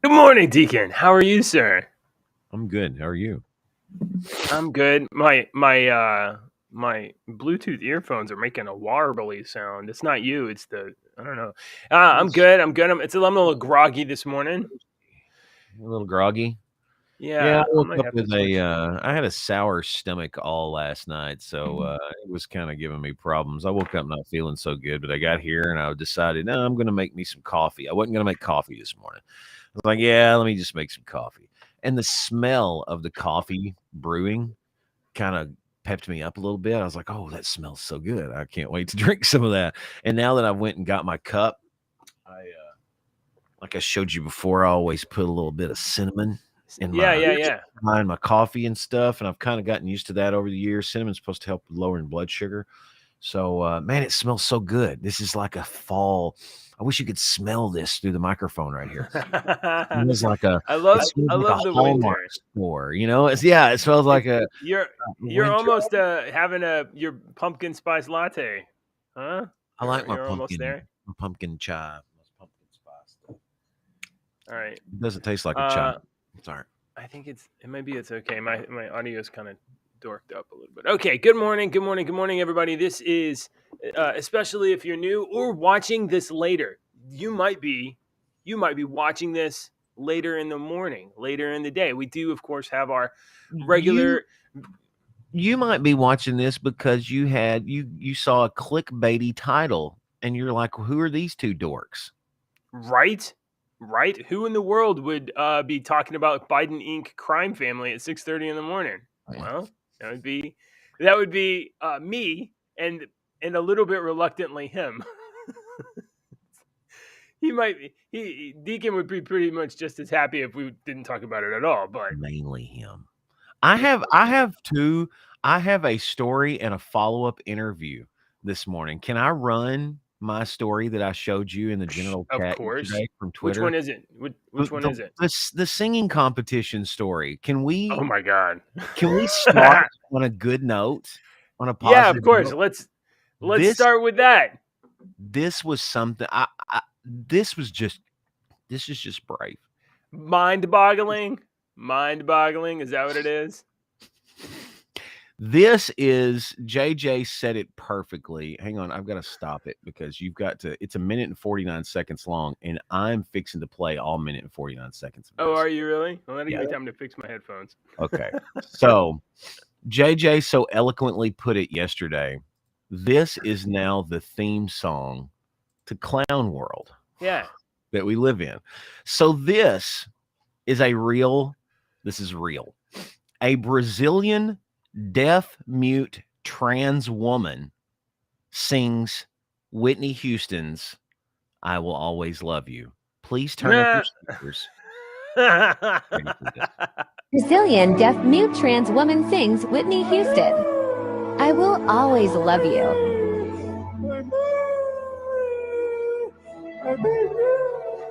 Good morning, Deacon. How are you, sir? I'm good. How are you? I'm good. My Bluetooth earphones are making a warbly sound. It's not you. It's the I don't know. I'm good. I'm good. I'm a little groggy this morning. A little groggy. Yeah, I Yeah, I woke might up have to with switch. I had a sour stomach all last night, so it was kind of giving me problems. I woke up not feeling so good, but I got here and I decided, no, I'm going to make me some coffee. I wasn't going to make coffee this morning. I was like, yeah, let me just make some coffee. And the smell of the coffee brewing kind of pepped me up a little bit. I was like, oh, that smells so good. I can't wait to drink some of that. And now that I went and got my cup, like I showed you before, I always put a little bit of cinnamon in Yeah, my yeah, yeah. my coffee and stuff, and I've kind of gotten used to that over the years. Cinnamon's supposed to help with lowering blood sugar. So, man, it smells so good. This is like a fall. I wish you could smell this through the microphone right here. I It love smells I like a love the Hallmark winter. store. It yeah, it smells like It's a you're winter. almost having your pumpkin spice latte, huh? I like You're almost there. my pumpkin chai, my pumpkin spice stuff. All right. It doesn't taste like a chai. Uh, Sorry. I think it's okay. My audio is kind of dorked up a little bit. Okay. Good morning. Good morning. Good morning, everybody. This is especially if you're new or watching this later. You might be you might be watching this later in the morning, later in the day. We do, of course, have our You regular you might be watching this because you saw a clickbaity title and you're like, well, who are these two dorks? right. Right? Who in the world would be talking about Biden Inc. crime family at 6:30 in the morning? Well, that would be me and a little bit reluctantly him. He might be Deacon would be pretty much just as happy if we didn't talk about it at all. But Mainly him. I have a story and a follow-up interview this morning. Can I run my story that I showed you in the general of chat course, yesterday from which Twitter? one is it? The Which one the is it? the singing competition story. Can Oh we my god! can we start on a good note, on a Yeah, of positive course. note? Let's This start with that. this was something I this is just brave. Mind-boggling. Mind-boggling. Is that what it is? This is JJ said it perfectly. Hang on, I've got to stop it because it's a minute and 49 seconds long, and I'm fixing to play all minute and 49 seconds of Oh, this. are you really? Well, that'll give Yeah. me time to fix my headphones. Okay. So JJ so eloquently put it yesterday. This is now the theme song to Clown World Yeah. that we live in. So this is real. A Brazilian deaf mute trans woman sings Whitney Houston's I Will Always Love You. Please turn up your speakers. Brazilian deaf mute trans woman sings Whitney Houston. I will always love you.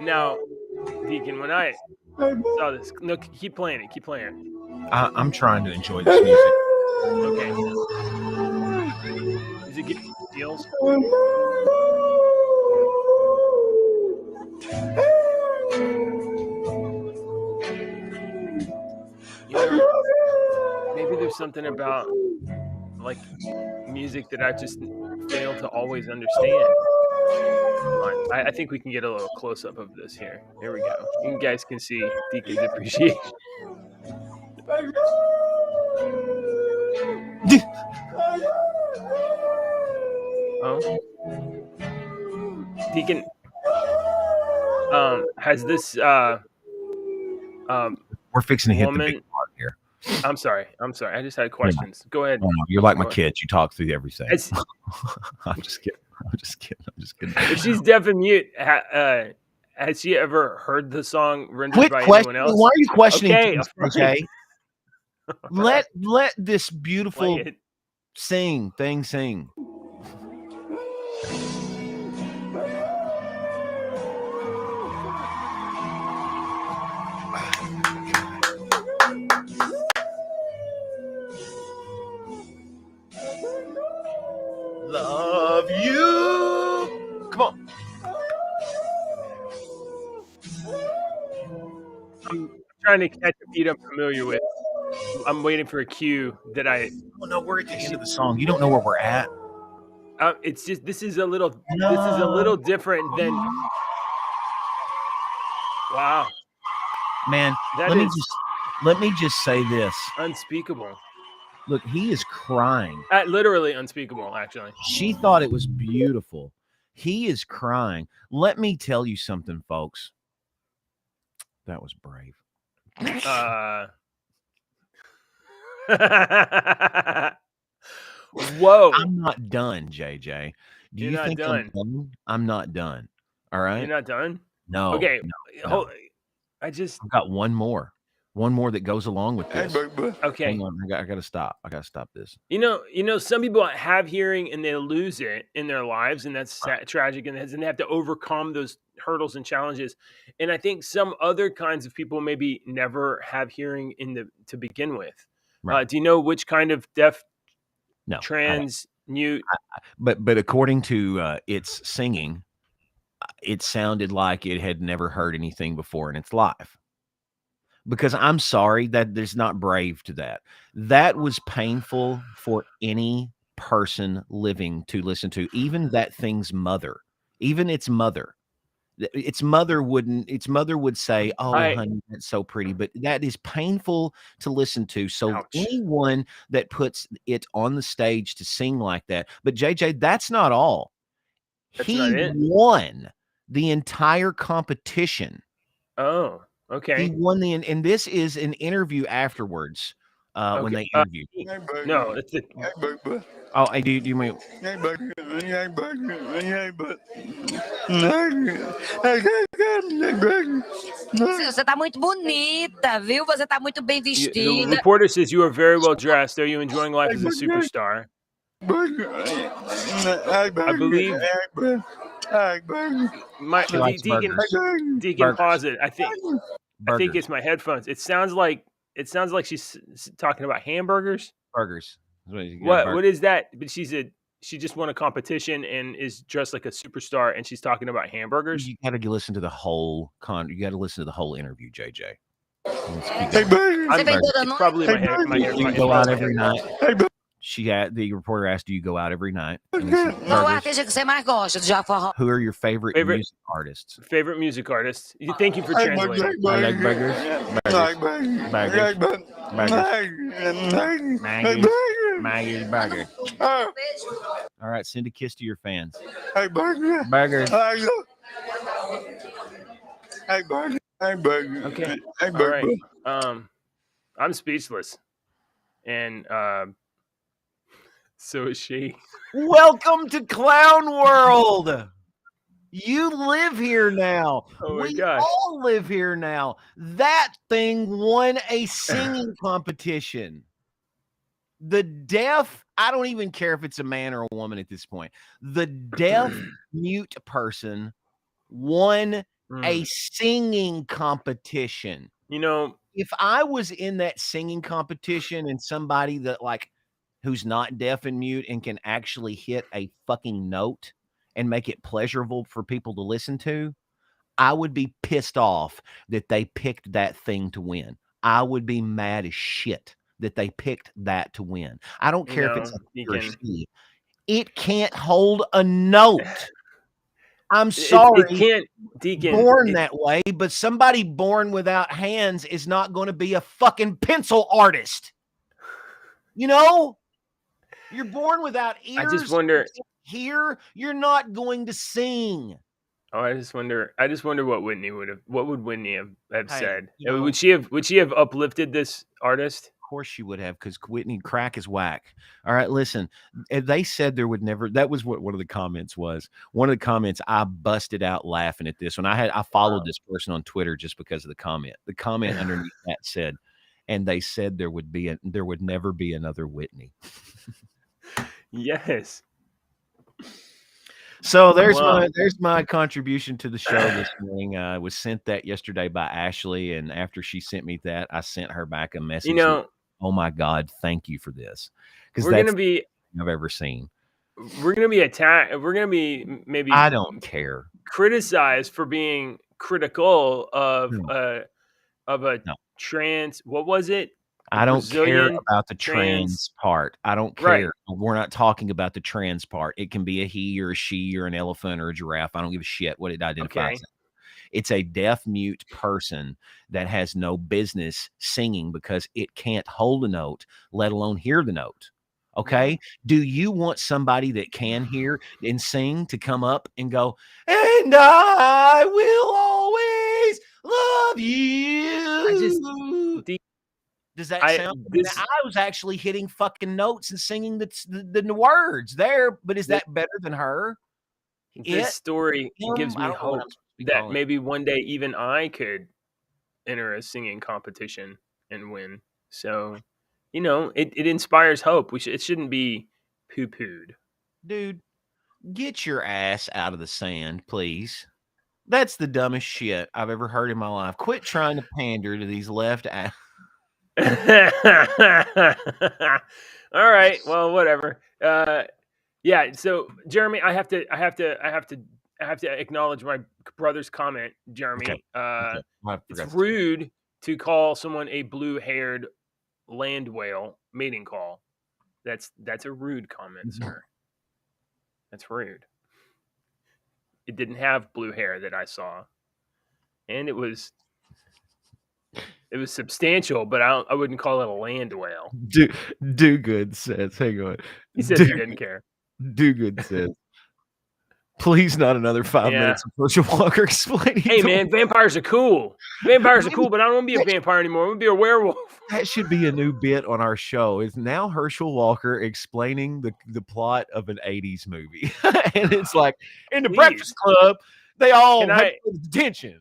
Now, Deacon, when I saw this, no, keep playing it. Keep playing it. I'm trying to enjoy this music. Okay. Is it getting deals? Maybe there's something about like music that I just fail to always understand. I think we can get a little close up of this here. Here we go. You guys can see Deacon's appreciation. Oh, Deacon, has this We're fixing to hit the woman? big part here. I'm sorry. I just had questions. Go ahead. Oh, you're like my kids. You talk through everything. It's, I'm just kidding. if she's deaf and mute, has she ever heard the song rendered Quit by anyone questioning. else? Why are you questioning Okay, things, fine. okay? Let this Play beautiful it. sing. Love you. Come on. I'm trying to catch a beat I'm familiar with. I'm waiting for a cue that I. Oh no, we're at the end of the song. You don't know where we're at. It's just this is a little different than. Wow, Man, that let is me just say this. unspeakable. Look, he is crying. Literally unspeakable, actually. She thought it was beautiful. He is crying. Let me tell you something, folks. That was brave. Whoa. I'm not done, JJ. Do You're you not think done. I'm done? I'm not done. All right. You're not done? No. Okay. No. I've got one more that goes along with this. Okay. Hang on. I got to stop. I got to stop this. You know, some people have hearing and they lose it in their lives, and that's tragic, and they have to overcome those hurdles and challenges. And I think some other kinds of people maybe never have hearing to begin with. Right. Do you know which kind of deaf, no, trans, mute? But according to its singing, it sounded like it had never heard anything before in its life. Because I'm sorry that there's not brave to that. That was painful for any person living to listen to, even that thing's mother, even its mother. Its mother would say, "Oh, honey, that's so pretty," but that is painful to listen to. So Ouch. anyone that puts it on the stage to sing like that, but JJ, that's not all. He won the entire competition. Oh, okay. He won and this is an interview afterwards when they interviewed. No, it's Oh, do you mean? Você tá muito bonita, viu? Você tá muito bem The vestida. reporter says you are very well dressed. Are you enjoying life as a superstar? I believe Deacon, pause it. I think it's my headphones. It sounds like she's talking about hamburgers. Burgers. What is that? But she just won a competition and is dressed like a superstar, and she's talking about hamburgers. You got to listen to the whole you got to listen to the whole interview, JJ. It's probably my hair. You go out every night. The reporter asked, "Do you go out every night?" Qual artista que você mais gosta de forró? Who are your favorite music artists? Favorite music artists. Thank you for translating. I like burgers. Maggie's burger. All right, send a kiss to your fans. Hey, burger. Burgers. Hey, burger. Hey, burger. Okay. Hey, burger. All right. I'm speechless, and so is she. Welcome to Clown World. You live here now. Oh my we gosh. all live here now. That thing won a singing competition. The deaf, I don't even care if it's a man or a woman at this point. The deaf mute person won a singing competition. You know, if I was in that singing competition and somebody that who's not deaf and mute and can actually hit a fucking note and make it pleasurable for people to listen to, I would be pissed off that they picked that thing to win. I would be mad as shit that they picked that to win. I don't care if it's a he or she. It can't hold a note. I'm sorry. It can't, Deacon. Born that way, but somebody born without hands is not going to be a fucking pencil artist. You know? You're born without ears. I just wonder. Here, you're not going to sing. Oh, I just wonder what Whitney would Whitney have said? You know, would she have uplifted this artist? Of course she would have, because Whitney crack is whack. All right, listen. They said there would never. That was what one of the comments was. One of the comments, I busted out laughing at this one. I followed this person on Twitter just because of the comment. The comment underneath that said, and they said there would never be another Whitney. Yes. So there's my contribution to the show this morning. I was sent that yesterday by Ashley, and after she sent me that, I sent her back a message. Oh my God, thank you for this, because that's gonna be I've ever seen. We're gonna be attacked. We're gonna be maybe. I don't care. Criticized for being critical of of a No. trans. What was it? I don't care Brazilian about the trans. trans part. I don't Right. care. We're not talking about the trans part. It can be a he or a she or an elephant or a giraffe. I don't give a shit what it identifies Okay. as. It's a deaf mute person that has no business singing because it can't hold a note, let alone hear the note. Okay. Do you want somebody that can hear and sing to come up and go, and I will always love you? Does that sound? I was actually hitting fucking notes and singing the words there, but is that better than her? This story gives me hope that maybe one day even I could enter a singing competition and win. So, it inspires hope. It shouldn't be poo-pooed. Dude, get your ass out of the sand, please. That's the dumbest shit I've ever heard in my life. Quit trying to pander to these left ass. All right. Well, whatever. Yeah. So, Jeremy, I have to acknowledge my brother's comment, Jeremy. Okay. It's rude to call someone a blue-haired land whale mating call. That's a rude comment, sir. That's rude. It didn't have blue hair that I saw, and it was substantial, but I wouldn't call it a land whale. Do good says, hang on. He says he didn't care. Do good says, please not another 5 minutes of Herschel Walker explaining. Hey man, vampires are cool. Vampires are cool, but I don't want to be a vampire anymore. I want to be a werewolf. That should be a new bit on our show. Is now Herschel Walker explaining the plot of an 80s movie. And it's like, in the Breakfast Club, they all have attention.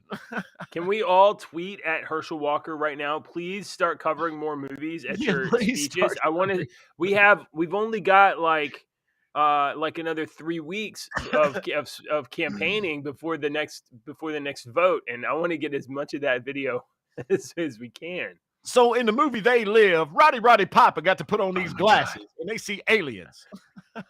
Can we all tweet at Herschel Walker right now? Please start covering more movies at your speeches. I want to. We've only got like another 3 weeks of campaigning before the next vote, and I want to get as much of that video as we can. So in the movie They Live, Roddy Piper got to put on these glasses and they see aliens.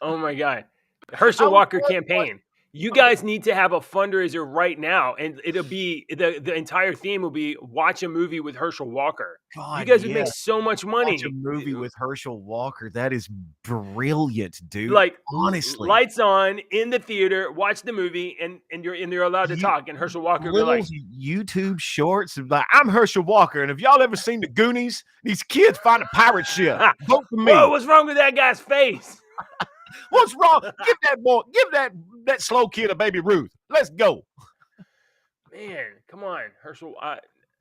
Oh my God. Herschel Walker campaign. You guys need to have a fundraiser right now, and it'll be the entire theme will be watch a movie with Herschel Walker. God, you guys would make so much money. Watch a movie with Herschel Walker. That is brilliant, dude. Like, honestly, lights on in the theater, watch the movie, and you're allowed to talk. And Herschel Walker will be like YouTube shorts of like, I'm Herschel Walker, and have y'all ever seen the Goonies? These kids find a pirate ship. Vote for me. Whoa, what's wrong with that guy's face? What's wrong? Give that slow kid a Baby Ruth. Let's go. Man, come on, Herschel.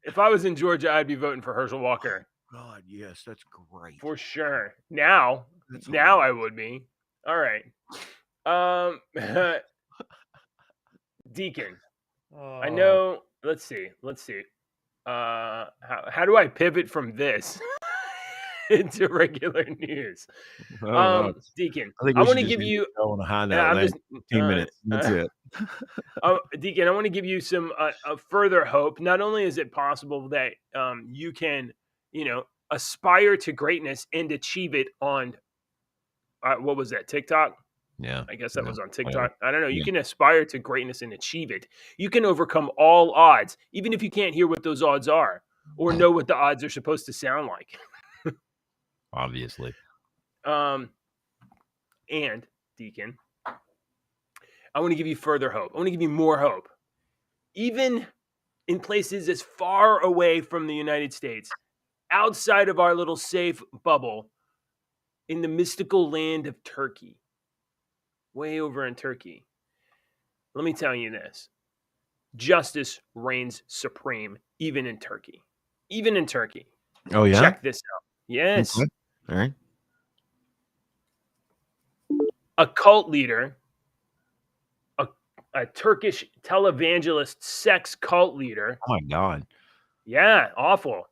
If I was in Georgia, I'd be voting for Herschel Walker. God, yes, that's great. For sure. Now I would be. All right. Deacon. I know. Let's see. How do I pivot from this into regular news? Deacon, I want to give you on a high note. 15 minutes. That's it. Deacon, I want to give you some further hope. Not only is it possible that you can, aspire to greatness and achieve it on what was that, TikTok? Yeah, I guess that was on TikTok. I don't know. You can aspire to greatness and achieve it. You can overcome all odds, even if you can't hear what those odds are or know what the odds are supposed to sound like. Obviously. And Deacon, I want to give you further hope. I want to give you more hope. Even in places as far away from the United States, outside of our little safe bubble, in the mystical land of Turkey, way over in Turkey, let me tell you this. Justice reigns supreme, even in Turkey. Even in Turkey. Oh, yeah? Check this out. Yes. Okay. All right. A cult leader, a Turkish televangelist sex cult leader. Oh, my God. Yeah, awful.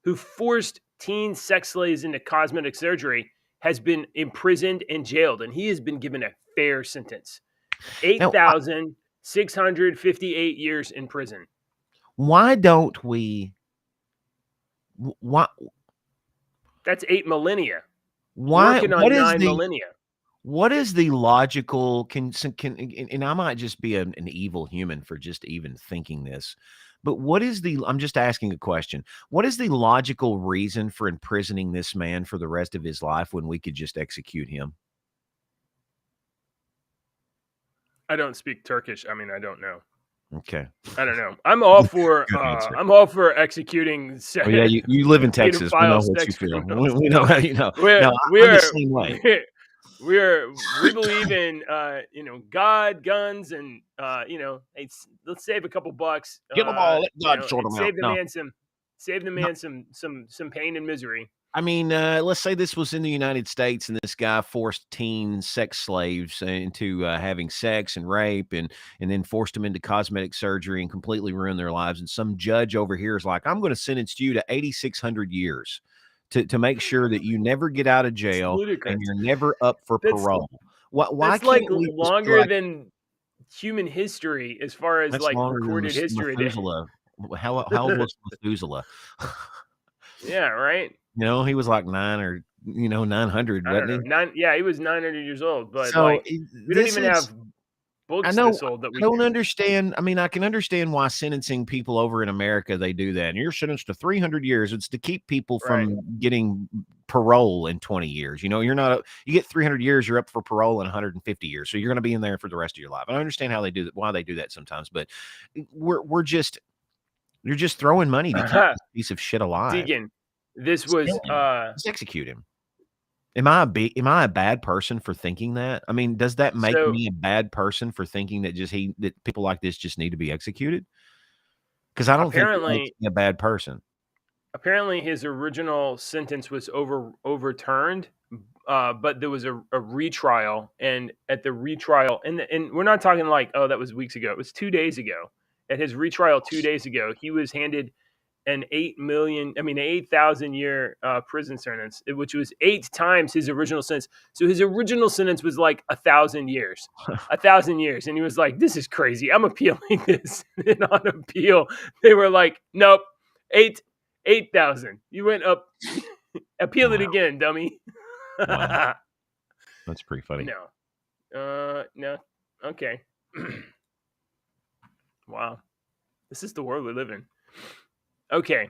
Who forced teen sex slaves into cosmetic surgery, has been imprisoned and jailed, and he has been given a fair sentence. 8,658 years in prison. Why don't we... Why? That's 8 millennia. Why? Working on 9 millennia. What is the logical and I might just be an evil human for just even thinking this, but I'm just asking a question. What is the logical reason for imprisoning this man for the rest of his life when we could just execute him? I don't speak Turkish. I mean, I don't know. Okay. I don't know. I'm all for Good answer. I'm all for executing. Well, yeah, you live in Texas. We know what you feel. We know how you know. No, I'm the same way. We believe in God, guns, and hey, let's save a couple bucks. Get them all. Let God sort and them out. Save the man some pain and misery. I mean, let's say this was in the United States and this guy forced teen sex slaves into having sex and rape and then forced them into cosmetic surgery and completely ruined their lives. And some judge over here is like, I'm going to sentence you to 8,600 years to make sure that you never get out of jail and you're never up for parole. Why that's can't like we longer than human history as far as like recorded history? Methuselah. How old was Methuselah? Yeah, right. He was like 900, wasn't he? Yeah, he was 900 years old, but so like we don't even have books this old that we don't understand. I mean, I can understand why sentencing people over in America, they do that. And you're sentenced to 300 years. It's to keep people from getting parole in 20 years. You get 300 years, you're up for parole in 150 years. So you're going to be in there for the rest of your life. I understand how they do that, why they do that sometimes, but you're just throwing money to keep this piece of shit alive. Deacon, this was just execute him. Am I a bad person for thinking that? I mean, does that make me a bad person for thinking that that people like this just need to be executed? Because I don't think it makes me a bad person. Apparently, his original sentence was overturned, but there was a retrial, and at the retrial, and we're not talking like, oh, that was weeks ago. It was 2 days ago. At his retrial 2 days ago, he was handed an 8,000 year prison sentence, which was 8 times his original sentence. So his original sentence was like 1,000 years, 1,000 years. And he was like, this is crazy. I'm appealing this. And on appeal, they were like, nope, 8,000. You went up, appeal it again, dummy. Wow. That's pretty funny. No. Okay. Wow. This is the world we live in. Okay,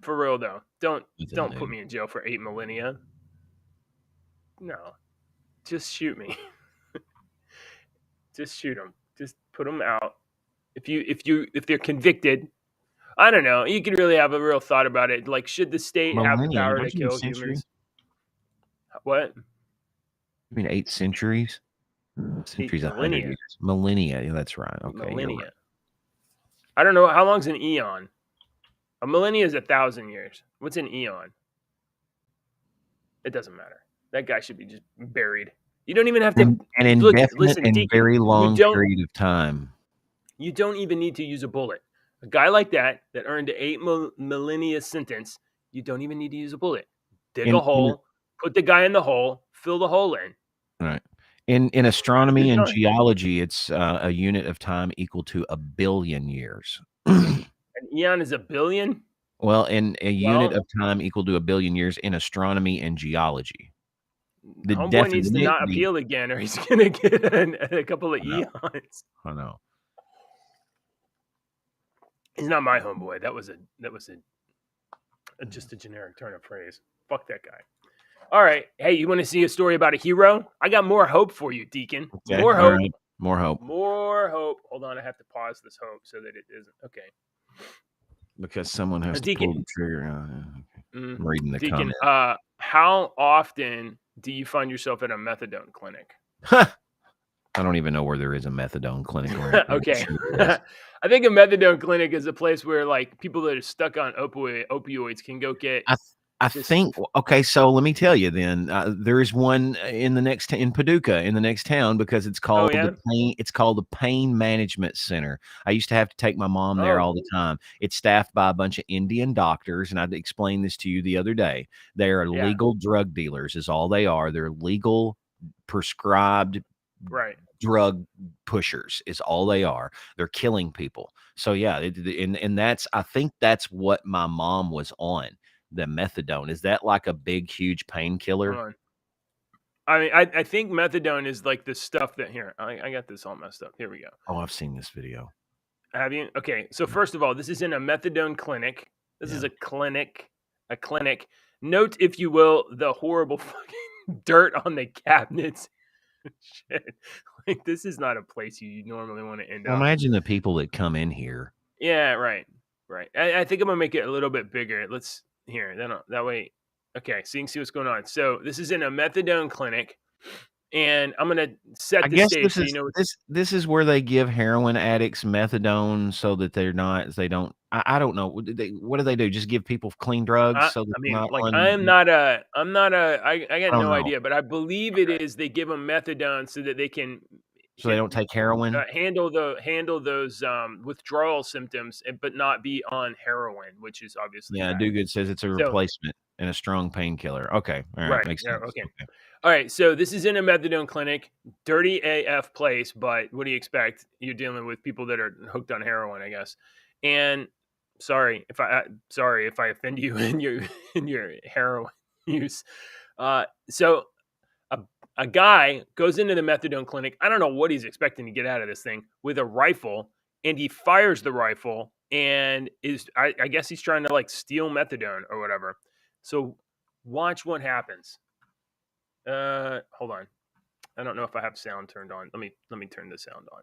for real though, don't put me in jail for 8 millennia. No, just shoot me. Just shoot them. Just put them out. If they're convicted, I don't know. You could really have a real thought about it. Like, should the state have the power to kill humans? What? You mean 8 centuries? Centuries, 100 years. Millennia. Yeah, that's right. Okay. Millennia. Right. I don't know how long's an eon. A millennia is 1,000 years. What's an eon? It doesn't matter. That guy should be just buried. You don't even have to. An indefinite and very long period of time. You don't even need to use a bullet. A guy like that earned an 8 millennia sentence, you don't even need to use a bullet. Dig a hole, put the guy in the hole, fill the hole in. Right. In astronomy and geology, it's a unit of time equal to 1 billion years. An eon is 1 billion? Well, in a unit of time equal to 1 billion years in astronomy and geology. The homeboy needs to not appeal again, or he's going to get a couple of eons. I know. He's not my homeboy. That was just a generic turn of phrase. Fuck that guy. All right. Hey, you want to see a story about a hero? I got more hope for you, Deacon. Okay. More hope. Right. More hope. More hope. Hold on. I have to pause this hope so that it isn't. Okay. Because someone has to pull the trigger. I'm reading the Deacon, comment. How often do you find yourself at a methadone clinic? I don't even know where there is a methadone clinic. Okay. I think a methadone clinic is a place where like people that are stuck on opioids can go get. I think, okay, so let me tell you then, there is one in Paducah in the next town because it's called the Pain Management Center. I used to have to take my mom there all the time. It's staffed by a bunch of Indian doctors, and I explained this to you the other day. They are legal drug dealers is all they are. They're legal prescribed drug pushers is all they are. They're killing people. So yeah, and I think that's what my mom was on. The methadone, is that like a big huge painkiller? I mean, I think methadone is like the stuff that here. I got this all messed up. Here we go. Oh, I've seen this video. Have you? Okay. So Yeah. first of all, this is in a methadone clinic. This is Yeah. a clinic. A clinic. Note, if you will, the horrible fucking dirt on the cabinets. Shit. Like, this is not a place you normally want to end Well, up. imagine the people that come in here. Yeah, right. I think I'm gonna make it a little bit bigger. Let's here. Then that way. Okay, so you can see what's going on. So this is in a methadone clinic, and I'm gonna set I the guess stage this so you is know. this is where they give heroin addicts methadone so that they don't. I don't know. What do they do? Just give people clean drugs so that I they're mean, not like on. I'm not a. I got I don't no know. idea, but I believe it is they give them methadone so that they can So they don't take heroin. handle those withdrawal symptoms, but not be on heroin, which is obviously Yeah, bad. Duguid says it's a So replacement and a strong painkiller. Okay, all right, right, makes yeah, sense. okay. Okay. All right, so this is in a methadone clinic, dirty AF place, but what do you expect? You're dealing with people that are hooked on heroin, I guess. And sorry if I offend you in your heroin use. So a guy goes into the methadone clinic. I don't know what he's expecting to get out of this thing with a rifle, and he fires the rifle and I guess he's trying to like steal methadone or whatever. So watch what happens. Hold on. I don't know if I have sound turned on. Let me turn the sound on.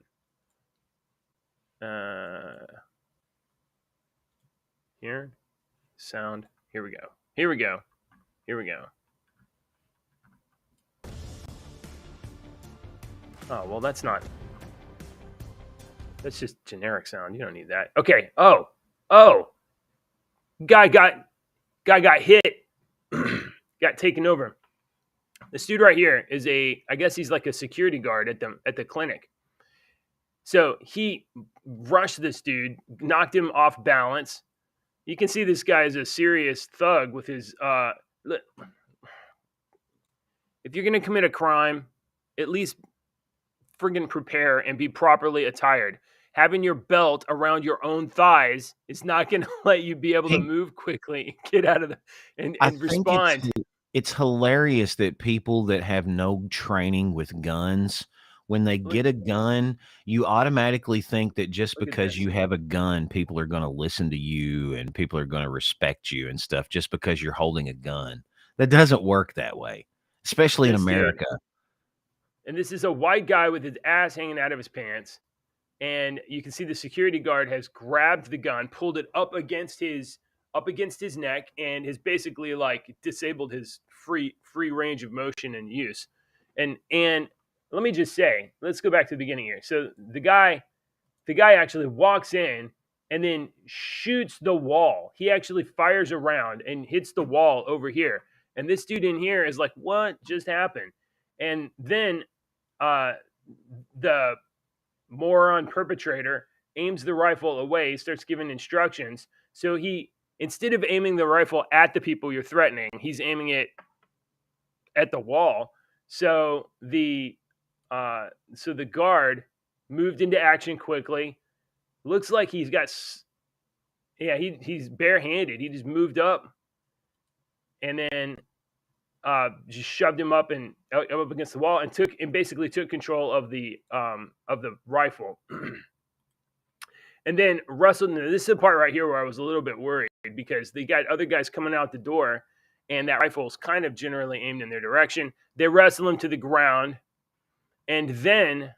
Here, sound. Here we go. Here we go. Here we go. Oh well, that's just generic sound. You don't need that. Okay. Oh, guy got hit. Got taken over. This dude right here is I guess he's like a security guard at the clinic. So he rushed this dude, knocked him off balance. You can see this guy is a serious thug with his if you're going to commit a crime, at least friggin' prepare and be properly attired. Having your belt around your own thighs is not going to let you be able to move quickly, get out of and respond. It's hilarious that people that have no training with guns, when they get a gun, you automatically think that just because you have a gun, people are going to listen to you and people are going to respect you and stuff just because you're holding a gun. That doesn't work that way, especially in America. And this is a white guy with his ass hanging out of his pants. And you can see the security guard has grabbed the gun, pulled it up against his neck, and has basically like disabled his free range of motion and use. And let me just say, let's go back to the beginning here. So the guy actually walks in and then shoots the wall. He actually fires around and hits the wall over here. And this dude in here is like, what just happened? And then the moron perpetrator aims the rifle away, starts giving instructions. So he, instead of aiming the rifle at the people you're threatening, he's aiming it at the wall. So the guard moved into action quickly. Looks like he's barehanded. He just moved up and then just shoved him up against the wall and basically took control of the rifle. And then wrestled. This is the part right here where I was a little bit worried because they got other guys coming out the door, and that rifle is kind of generally aimed in their direction. They wrestle him to the ground, and then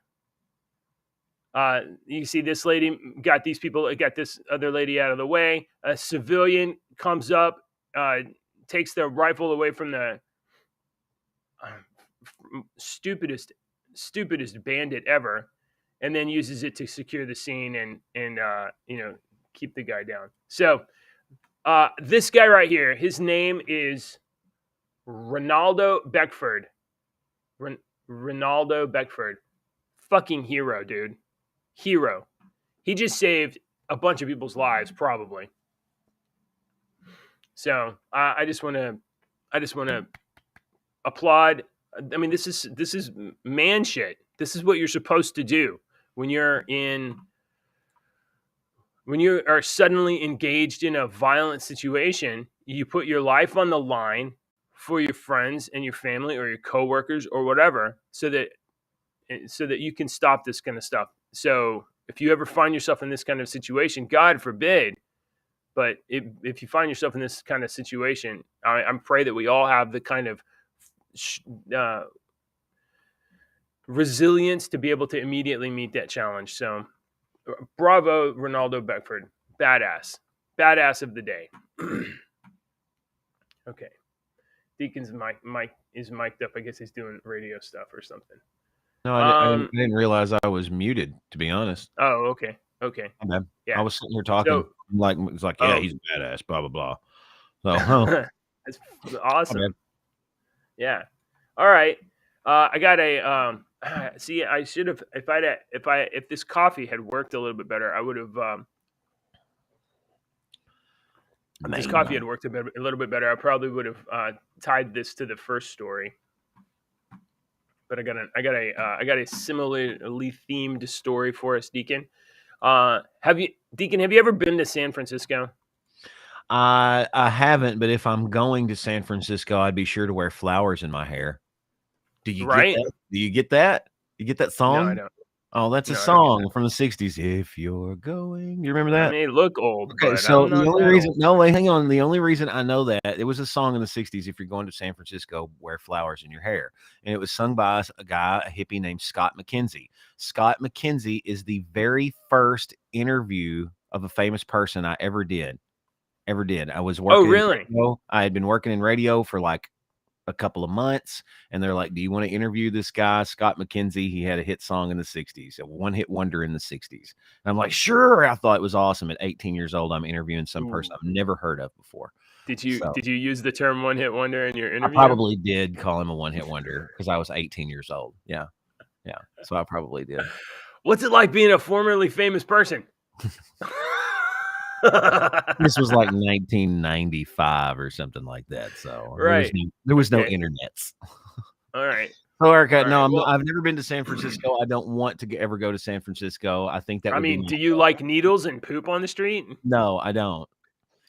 you see this lady got this other lady out of the way. A civilian comes up, takes the rifle away from the stupidest bandit ever, and then uses it to secure the scene and keep the guy down. So this guy right here, his name is Ronaldo Beckford. Ronaldo Beckford, fucking hero, dude. Hero. He just saved a bunch of people's lives, probably. So I just want to applaud. I mean, this is man shit. This is what you're supposed to do when you are suddenly engaged in a violent situation. You put your life on the line for your friends and your family or your coworkers or whatever, so that you can stop this kind of stuff. So if you ever find yourself in this kind of situation, God forbid, but if you find yourself in this kind of situation, I pray that we all have the kind of resilience to be able to immediately meet that challenge. So bravo, Ronaldo Beckford. Badass of the day. Okay. Deacon's mic is mic'd up. I guess he's doing radio stuff or something. No, I didn't realize I was muted, to be honest. Oh, okay. Okay. Yeah. I was sitting here talking. So, it's like, yeah, he's a badass, blah, blah, blah. So, that's awesome. Yeah. All right. I got a see, I should have if this coffee had worked a little bit better, I would have if this coffee had worked a little bit better, I probably would have tied this to the first story. But I got a similarly themed story for us, Deacon. Have you ever been to San Francisco? I haven't, but if I'm going to San Francisco, I'd be sure to wear flowers in my hair. Do you get that? Do you get that? You get that song? No, I don't. Oh, that's a song from the 60s. If you're going, you remember that? I may look old. Okay, so the only reason, hang on. The only reason I know that it was a song in the 60s. If you're going to San Francisco, wear flowers in your hair, and it was sung by a hippie named Scott McKenzie. Scott McKenzie is the very first interview of a famous person I ever did. I was working. Oh, really? I had been working in radio for like a couple of months, and they're like, do you want to interview this guy, Scott McKenzie? He had a hit song in the 60s, a one-hit wonder in the 60s. And I'm like, sure. I thought it was awesome. At 18 years old, I'm interviewing some person I've never heard of before. Did you use the term one-hit wonder in your interview? I probably did call him a one-hit wonder because I was 18 years old. Yeah. So I probably did. What's it like being a formerly famous person? This was like 1995 or something like that. So right, there was no internets. All right. So Erica, no, I've never been to San Francisco. I don't want to ever go to San Francisco. I think that. Do you like needles and poop on the street? No, I don't.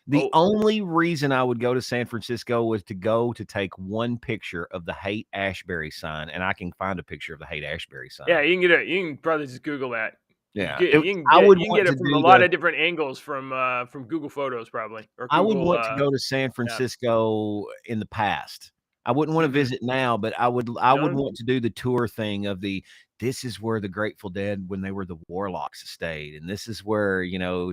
The only reason I would go to San Francisco was to take one picture of the Haight Ashbury sign, and I can find a picture of the Haight Ashbury sign. Yeah, you can probably just Google that. Yeah, you can get it from a lot of different angles from Google Photos, probably. Or Google, I would want to go to San Francisco in the past. I wouldn't want to visit now, but I would want to do the tour thing of this is where the Grateful Dead, when they were the Warlocks, stayed, and this is where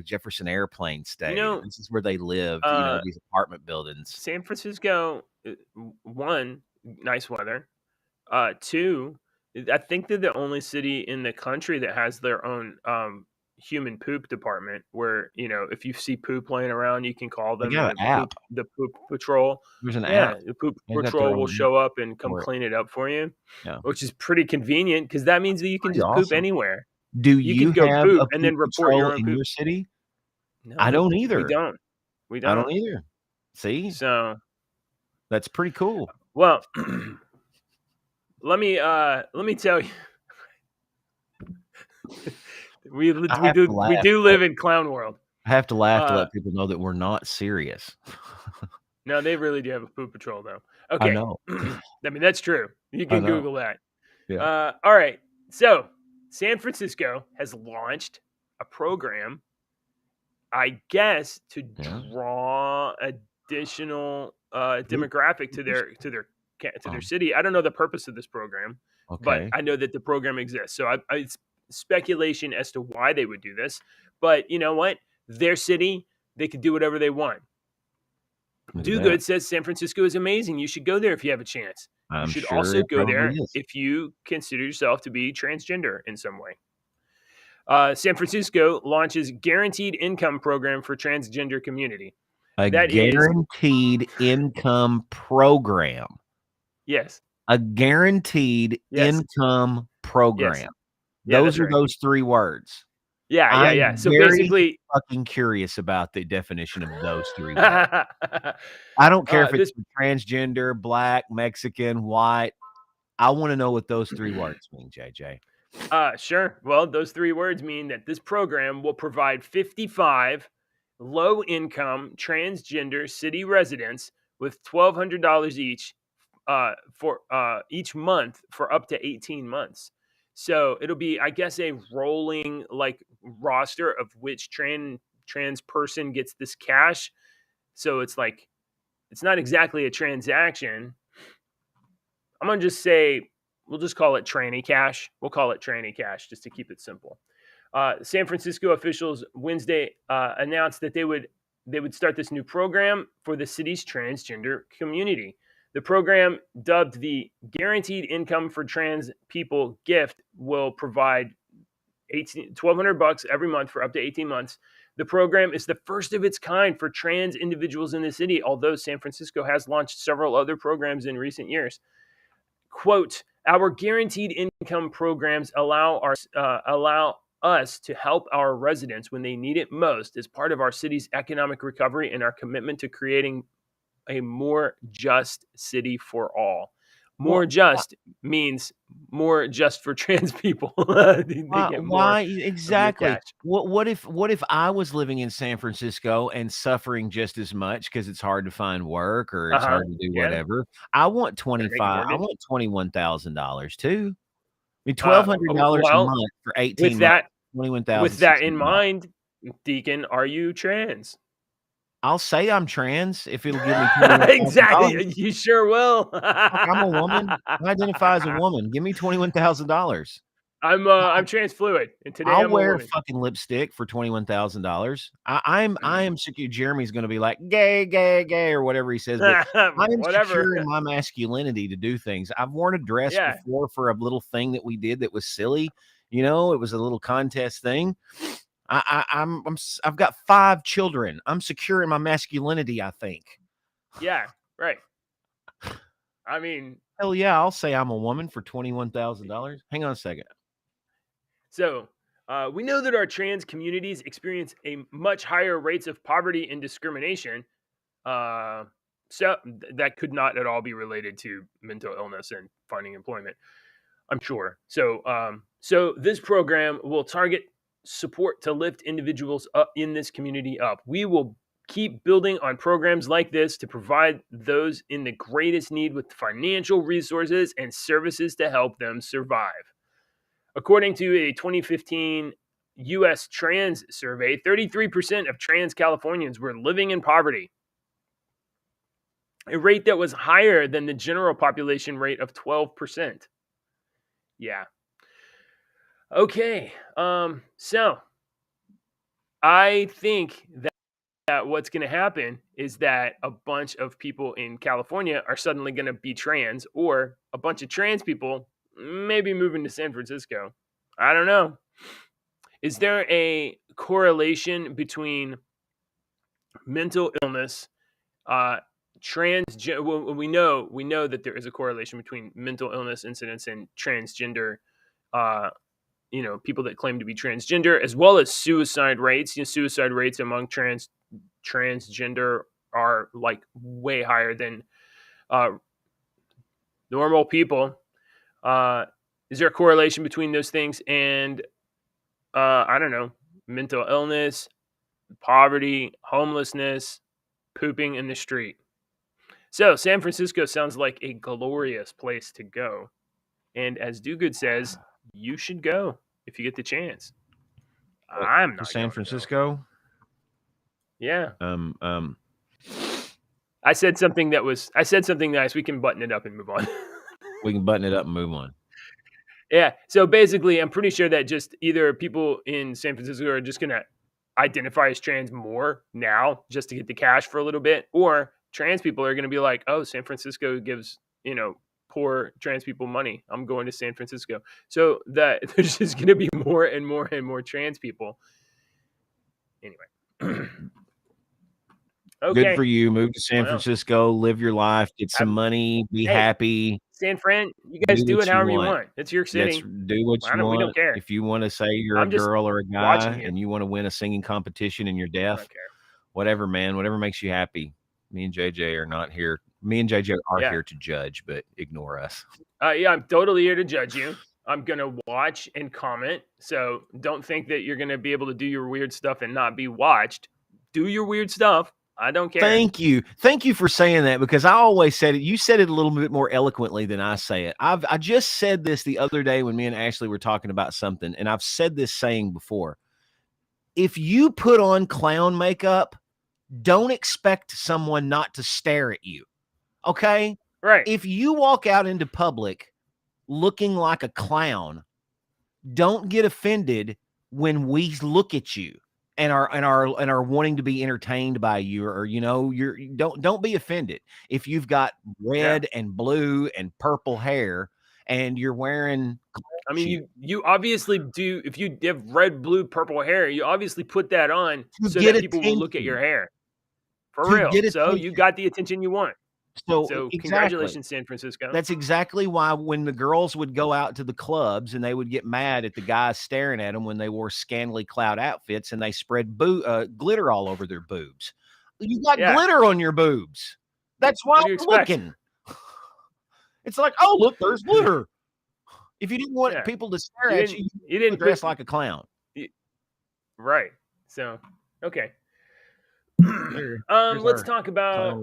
Jefferson Airplane stayed. This is where they lived. These apartment buildings. San Francisco, one, nice weather. Two, I think they're the only city in the country that has their own human poop department where, if you see poop laying around, you can call them the poop patrol. There's an app. The poop patrol will show up and come clean it up for you, which is pretty convenient because that means that you can just poop anywhere. Do you can go have poop a and then report your own in poop. your city? No, I don't either. We don't. I don't either. See? So that's pretty cool. Well, let me tell you. We do live in clown world. I have to laugh to let people know that we're not serious. No, they really do have a poop patrol, though. Okay, I know. That's true. You can Google that. Yeah. All right. So, San Francisco has launched a program, I guess, to draw additional demographic to their city. I don't know the purpose of this program, but I know that the program exists. So it's speculation as to why they would do this. But you know what? Their city, they could do whatever they want. Do Good says San Francisco is amazing. You should go there if you have a chance. You should also go there if you consider yourself to be transgender in some way. San Francisco launches guaranteed income program for transgender community. Guaranteed income program. Yes. A guaranteed income program. Yes. Those are those three words. Yeah. So basically, fucking curious about the definition of those three words. I don't care if it's transgender, black, Mexican, white. I want to know what those three words mean, JJ. Sure. Well, those three words mean that this program will provide 55 low-income transgender city residents with $1,200 each for each month for up to 18 months. So it'll be, I guess, a rolling like roster of which trans person gets this cash. So it's like, it's not exactly a transaction. I'm going to just say, we'll just call it tranny cash. We'll call it tranny cash just to keep it simple. San Francisco officials Wednesday announced that they would start this new program for the city's transgender community. The program, dubbed the Guaranteed Income for Trans People gift, will provide $1,200 every month for up to 18 months. The program is the first of its kind for trans individuals in the city, although San Francisco has launched several other programs in recent years. Quote, our guaranteed income programs allow us to help our residents when they need it most as part of our city's economic recovery and our commitment to creating a more just city for all. More just means more just for trans people. They get more Why of your exactly? cash. What if I was living in San Francisco and suffering just as much because it's hard to find work or it's hard to do Yeah. whatever? I want Gotta make a I mortgage. want $21,000 too. I mean, $1,200 a well, month for 18 months, 21,000. With that in mind, Deacon, are you trans? I'll say I'm trans if it'll give me $21,000. Exactly. You sure will. I'm a woman. I identify as a woman. Give me $21,000. I'm trans fluid, and today I'll I'm a wear woman. fucking lipstick for $21,000. I am secure. Jeremy's going to be like gay, gay, gay, or whatever he says. But I am secure in my masculinity to do things. I've worn a dress before for a little thing that we did that was silly. You know, it was a little contest thing. I've got 5 children. I'm secure in my masculinity, I think. Yeah, right. I mean, hell yeah, I'll say I'm a woman for $21,000. Hang on a second. So we know that our trans communities experience a much higher rates of poverty and discrimination. So that could not at all be related to mental illness and finding employment, I'm sure. So this program will target support to lift individuals up in this community up. We will keep building on programs like this to provide those in the greatest need with financial resources and services to help them survive. According to a 2015 U.S. trans survey, 33% of trans Californians were living in poverty, a rate that was higher than the general population rate of 12%. Yeah. Okay. So I think that what's going to happen is that a bunch of people in California are suddenly going to be trans, or a bunch of trans people maybe moving to San Francisco. I don't know. Is there a correlation between mental illness, well, we know that there is a correlation between mental illness incidence and transgender, people that claim to be transgender, as well as suicide rates. Suicide rates among transgender are like way higher than normal people. Is there a correlation between those things and I don't know, mental illness, poverty, homelessness, pooping in the street? So San Francisco sounds like a glorious place to go. And as Dogood says, you should go if you get the chance. I'm not San Francisco. Yeah. I said something nice. We can button it up and move on. We can button it up and move on. Yeah. So basically, I'm pretty sure that just either people in San Francisco are just going to identify as trans more now just to get the cash for a little bit, or trans people are going to be like, oh, San Francisco gives, poor trans people money. I'm going to San Francisco. So that there's just going to be more and more and more trans people. Anyway. Okay. Good for you. Move to San Francisco, live your life, get some money, be happy. San Fran, you guys do it however you want. It's your city. Do what you want. We don't care. If you want to say you're a girl or a guy and you want to win a singing competition and you're deaf, whatever, man, whatever makes you happy. Me and JJ are not here. Me and JJ are here to judge, but ignore us. Yeah, I'm totally here to judge you. I'm going to watch and comment. So don't think that you're going to be able to do your weird stuff and not be watched. Do your weird stuff. I don't care. Thank you for saying that, because I always said it. You said it a little bit more eloquently than I say it. I just said this the other day when me and Ashley were talking about something, and I've said this saying before. If you put on clown makeup, don't expect someone not to stare at you. Okay? Right. If you walk out into public looking like a clown, don't get offended when we look at you and are wanting to be entertained by you, or don't be offended if you've got red and blue and purple hair and you're wearing. I mean, you obviously do. If you have red, blue, purple hair, you obviously put that on so that people will look at your hair. For real. So you got the attention you want. So exactly. Congratulations, San Francisco. That's exactly why when the girls would go out to the clubs and they would get mad at the guys staring at them when they wore scantily clad outfits and they spread glitter all over their boobs. You got glitter on your boobs. That's why I'm looking. It's like, oh, look, there's glitter. If you didn't want people to stare at you, you didn't dress like a clown. Right. So, okay. Let's talk about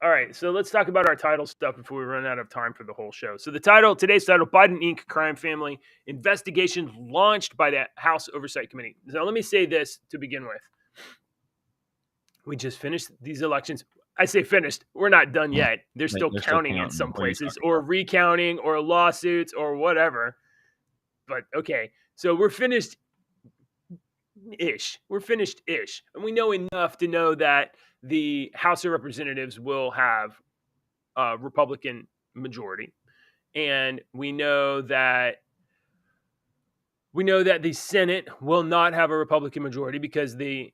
all right, so let's talk about our title stuff before we run out of time for the whole show. So today's title, Biden Inc. Crime Family Investigation Launched by the House Oversight Committee. So let me say this to begin with. We just finished these elections. I say finished. We're not done yet. They're still counting in some places, or recounting, or lawsuits, or whatever. But okay, so we're finished-ish. And we know enough to know that the House of Representatives will have a Republican majority. And we know that the Senate will not have a Republican majority because the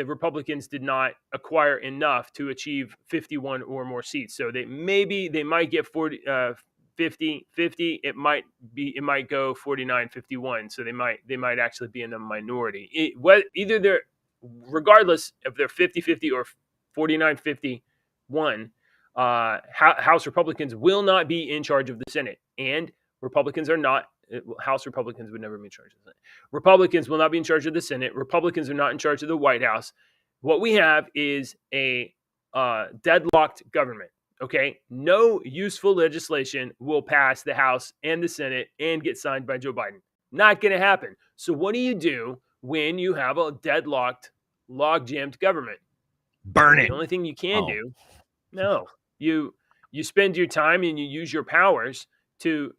Republicans did not acquire enough to achieve 51 or more seats. So they might get 50. It might go 49-51. So they might actually be in a minority. Regardless if they're 50-50 or 49-51, House Republicans will not be in charge of the Senate, and House Republicans would never be in charge of the Senate. Republicans will not be in charge of the Senate. Republicans are not in charge of the White House. What we have is a deadlocked government. Okay, no useful legislation will pass the House and the Senate and get signed by Joe Biden. Not going to happen. So what do you do when you have a deadlocked, log-jammed government? Burn it. The only thing you can do, you spend your time and you use your powers to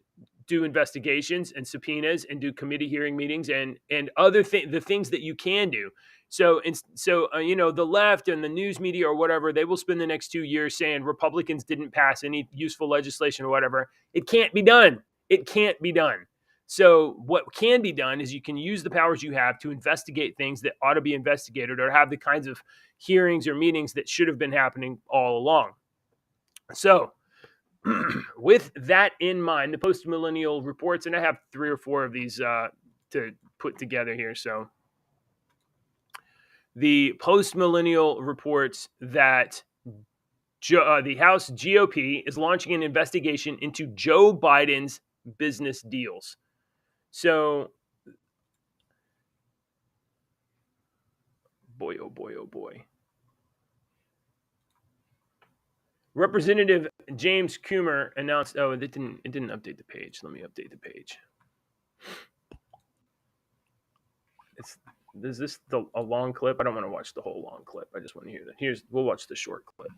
do investigations and subpoenas and do committee hearing meetings and other the things that you can do. So the left and the news media or whatever, they will spend the next 2 years saying Republicans didn't pass any useful legislation or whatever. It can't be done. It can't be done. So what can be done is you can use the powers you have to investigate things that ought to be investigated or have the kinds of hearings or meetings that should have been happening all along. So with that in mind, the post-millennial reports, and I have 3 or 4 of these to put together here. So the post-millennial reports that the House GOP is launching an investigation into Joe Biden's business deals. So, boy, oh boy, oh boy. Representative James Coomer announced. Oh, it didn't update the page. Let me update the page. Is this a long clip? I don't want to watch the whole long clip. I just want to hear that. We'll watch the short clip.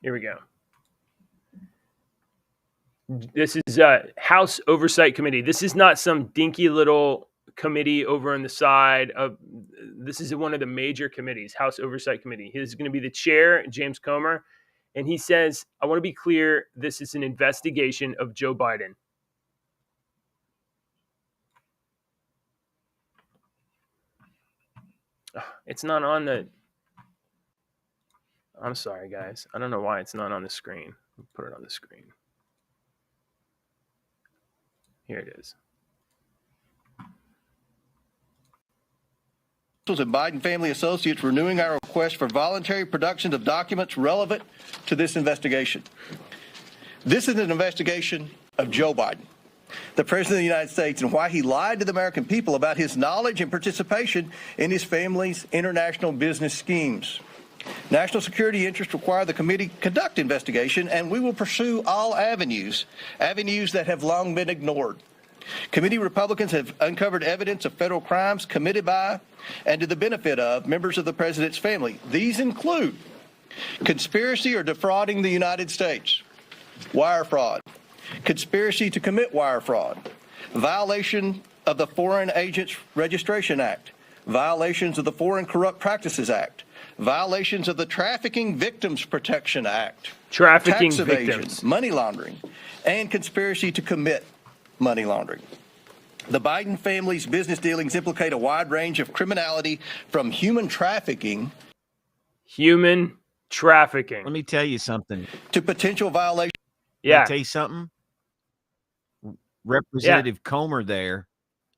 Here we go. This is House Oversight Committee. This is not some dinky little committee over on the side of. This is one of the major committees, House Oversight Committee. He's going to be the chair, James Comer, and he says, "I want to be clear. This is an investigation of Joe Biden." It's not on the. I'm sorry, guys. I don't know why it's not on the screen. I'll put it on the screen. Here it is. And Biden family associates renewing our request for voluntary production of documents relevant to this investigation. This is an investigation of Joe Biden. the President of the United States and why he lied to the American people about his knowledge and participation in his family's international business schemes. National security interests require the committee conduct investigation, and we will pursue all avenues that have long been ignored. Committee Republicans have uncovered evidence of federal crimes committed by and to the benefit of members of the President's family. These include conspiracy or defrauding the United States, wire fraud, conspiracy to commit wire fraud, violation of the Foreign Agents Registration Act, violations of the Foreign Corrupt Practices Act, violations of the Trafficking Victims Protection Act, Trafficking tax evasion, victims. money laundering, and conspiracy to commit money laundering. The Biden family's business dealings implicate a wide range of criminality from human trafficking Human trafficking. Let me tell you something. to potential violations. Can I Yeah. tell you something? Representative Comer there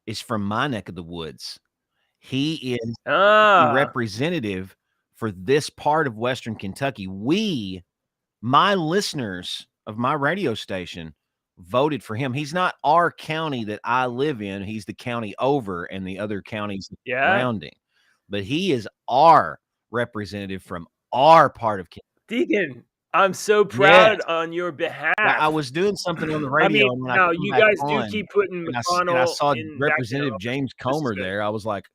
is from my neck of the woods. He is the Ah. representative for this part of Western Kentucky. My listeners of my radio station, voted for him. He's not our county that I live in. He's the county over and the other counties Yeah. surrounding. But he is our representative from our part of Kentucky. Deacon, I'm so proud Yes. on your behalf. Now, I was doing something on the I radio. mean, and when I now come you back guys on, do keep putting and I McConnell saw in Representative back James This is Comer good. there. I was like,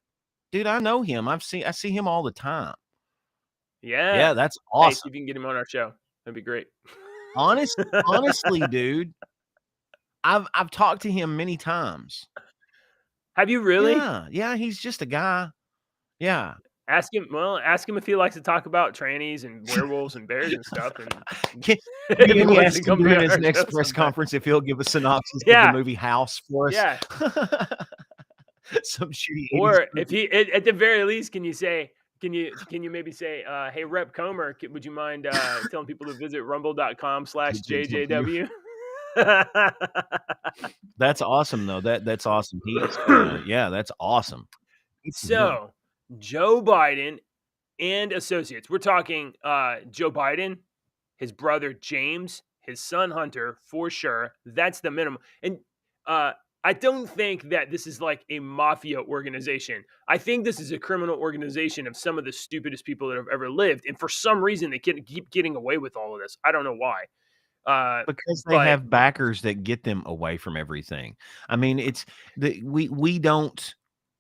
dude, I know him. I see him all the time. Yeah. Yeah, that's Hey, see awesome. if you can get him on our show. That'd be great. Honestly, dude, I've talked to him many times. Have you really? Yeah, he's just a guy. Yeah. Ask him if he likes to talk about trannies and werewolves and bears and stuff. And Can if he you wants ask to him come during to his our next show press sometime. conference if he'll give a synopsis of Yeah. the movie House for us? Yeah. Some shitty 80s Or movie. if he, at the very least, can you maybe say, hey, Rep Comer, would you mind telling people to visit rumble.com/JJW? That's awesome, though. That's awesome. He's yeah, that's awesome. So, Joe Biden and associates. We're talking Joe Biden, his brother James, his son Hunter, for sure. That's the minimum. And I don't think that this is like a mafia organization. I think this is a criminal organization of some of the stupidest people that have ever lived. And for some reason, they keep getting away with all of this. I don't know why. Because they but- have backers that get them away from everything. I mean, it's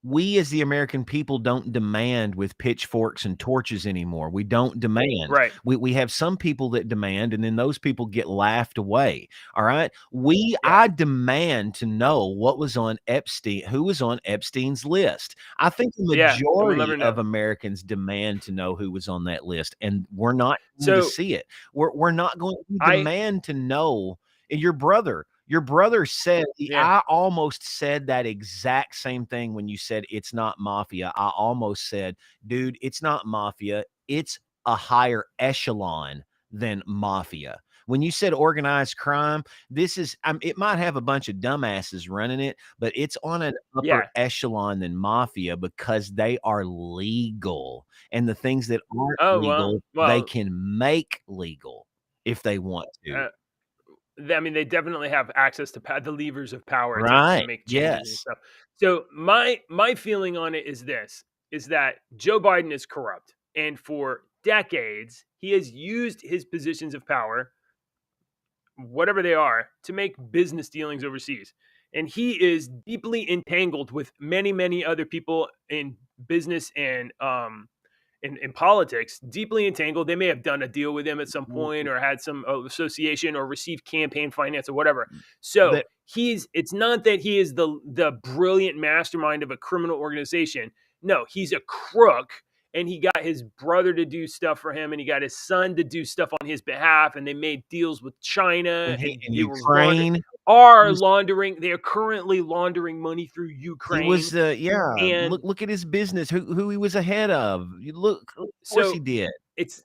we as the American people don't demand with pitchforks and torches anymore. We don't demand. Right. We have some people that demand, and then those people get laughed away. All right. Yeah. I demand to know what was on Epstein, who was on Epstein's list. I think the Yeah, and we'll never majority know. of Americans demand to know who was on that list, and we're not going to So- see it. We're not going to I- demand to know. And your brother said, Yeah. I almost said that exact same thing when you said it's not mafia. I almost said, dude, it's not mafia. It's a higher echelon than mafia. When you said organized crime, this is, it might have a bunch of dumbasses running it, but it's on an upper Yeah. echelon than mafia because they are legal. And the things that aren't Oh, legal, well- they can make legal if they want to. I mean, they definitely have access to the levers of power to Right, make changes and yes. stuff. So my feeling on it is that Joe Biden is corrupt. And for decades, he has used his positions of power, whatever they are, to make business dealings overseas. And he is deeply entangled with many, many other people in business and in politics, deeply entangled. They may have done a deal with him at some point or had some association or received campaign finance or whatever. So it's not that he is the brilliant mastermind of a criminal organization. No, he's a crook, and he got his brother to do stuff for him, and he got his son to do stuff on his behalf, and they made deals with China And and in they were Ukraine, they are currently laundering money through Ukraine. he was And- look at his business, who he was ahead of. You look, of course So he did. it's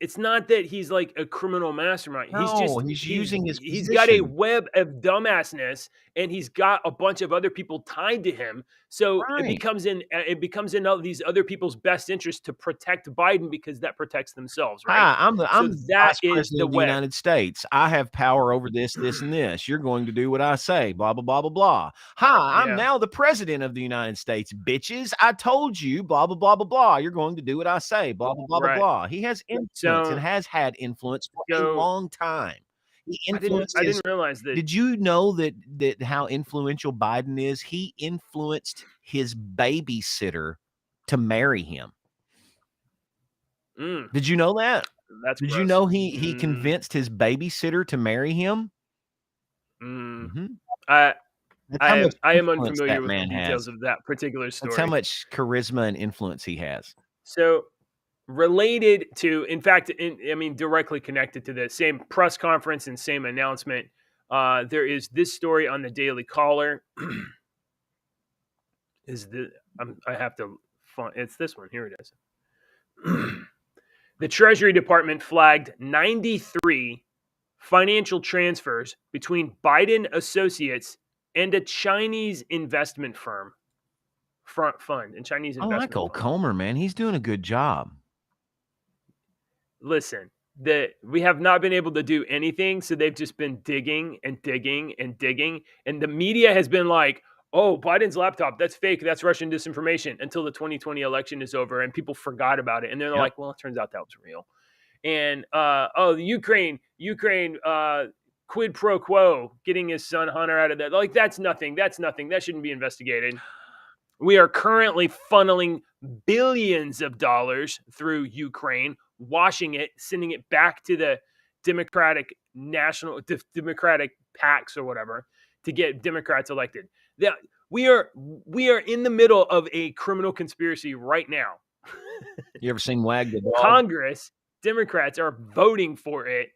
it's not that he's like a criminal mastermind. No, he's using his he's got a position. web of dumbassness, and he's got a bunch of other people tied to him. So Right. it becomes in all these other people's best interest to protect Biden because that protects themselves, right? Hi, I'm the that vice is president the of the web. United States. I have power over this, this, and this. You're going to do what I say. Blah blah blah blah blah. Hi, I'm Yeah. now the president of the United States. Bitches, I told you. Blah blah blah blah blah. You're going to do what I say. Blah blah blah blah Right. blah. He has influence and So has had influence for a so long time. He I influences. didn't realize that. Did you know that how influential Biden is? He influenced his babysitter to marry him. Did you know that? That's Did you gross. know he convinced his babysitter to marry him? Mhm. That's how much I am influence unfamiliar that with the man details has. of that particular story. That's how much charisma and influence he has. So related to, in fact, directly connected to the same press conference and same announcement, there is this story on the Daily Caller. I have to find, it's this one. Here it is. The Treasury Department flagged 93 financial transfers between Biden associates and a Chinese investment firm. Fund and Chinese I investment like old fund. Comer, man. He's doing a good job. Listen, we have not been able to do anything, so they've just been digging and digging and digging, and the media has been like, "Oh, Biden's laptop, that's fake, that's Russian disinformation," until the 2020 election is over and people forgot about it, and they're like, "Well, it turns out that was real." And the Ukraine quid pro quo, getting his son Hunter out of that, like that's nothing. That shouldn't be investigated. We are currently funneling billions of dollars through Ukraine, washing it, sending it back to the Democratic PACs or whatever to get Democrats elected. We are in the middle of a criminal conspiracy right now. You ever seen Wag the Dog? Congress, Democrats are voting for it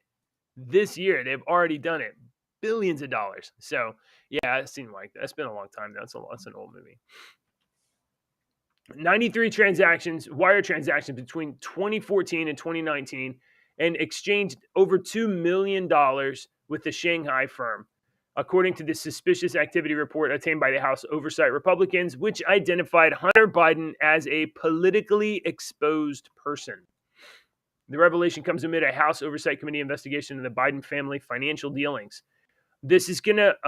this year. They've already done it. Billions of dollars. So, yeah, it seemed like that's been a long time now. That's an old movie. 93 wire transactions between 2014 and 2019, and exchanged over $2 million with the Shanghai firm, according to the suspicious activity report obtained by the House Oversight Republicans, which identified Hunter Biden as a politically exposed person. The revelation comes amid a House Oversight Committee investigation of the Biden family financial dealings. This is gonna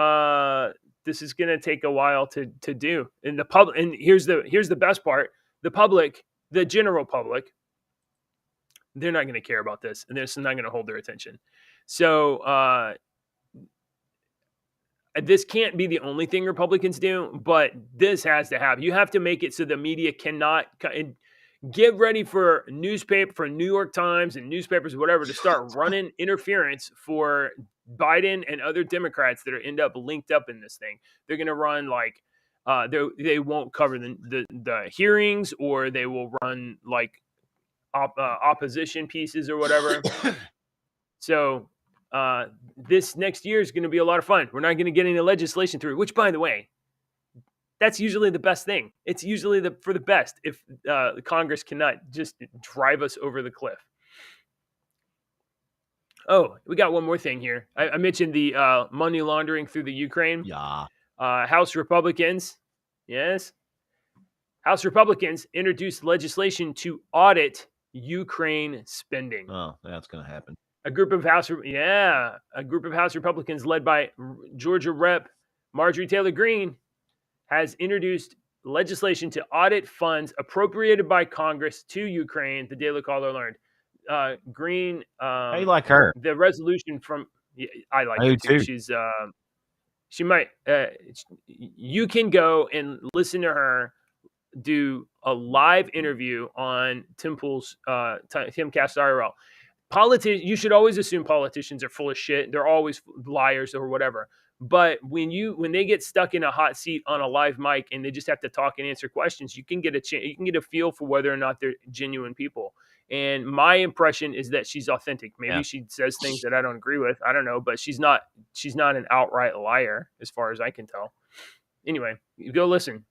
take a while to do. And the public, and here's the best part: the public, the general public, they're not going to care about this, and they're not going to hold their attention. So this can't be the only thing Republicans do, but this has to happen. You have to make it so the media cannot. Get ready for New York Times and newspapers, whatever, to start running interference for Biden and other Democrats that end up linked up in this thing. They're going to run like they won't cover the hearings, or they will run like opposition pieces or whatever. So this next year is going to be a lot of fun. We're not going to get any legislation through, which, by the way, that's usually the best thing. It's usually for the best if Congress cannot just drive us over the cliff. Oh, we got one more thing here. I mentioned the money laundering through the Ukraine. Yeah. House Republicans, yes. House Republicans introduced legislation to audit Ukraine spending. Oh, that's going to happen. A group of House Republicans led by Georgia Rep. Marjorie Taylor Greene has introduced legislation to audit funds appropriated by Congress to Ukraine, the Daily Caller learned. Green, How you like her? The resolution from, I like I her do too. She's, she might, you can go and listen to her do a live interview on Timcast IRL. You should always assume politicians are full of shit. They're always liars or whatever. But when they get stuck in a hot seat on a live mic and they just have to talk and answer questions, you can get a feel for whether or not they're genuine people. And my impression is that she's authentic. Maybe she says things that I don't agree with. I don't know, but she's not an outright liar as far as I can tell. Anyway, you go listen.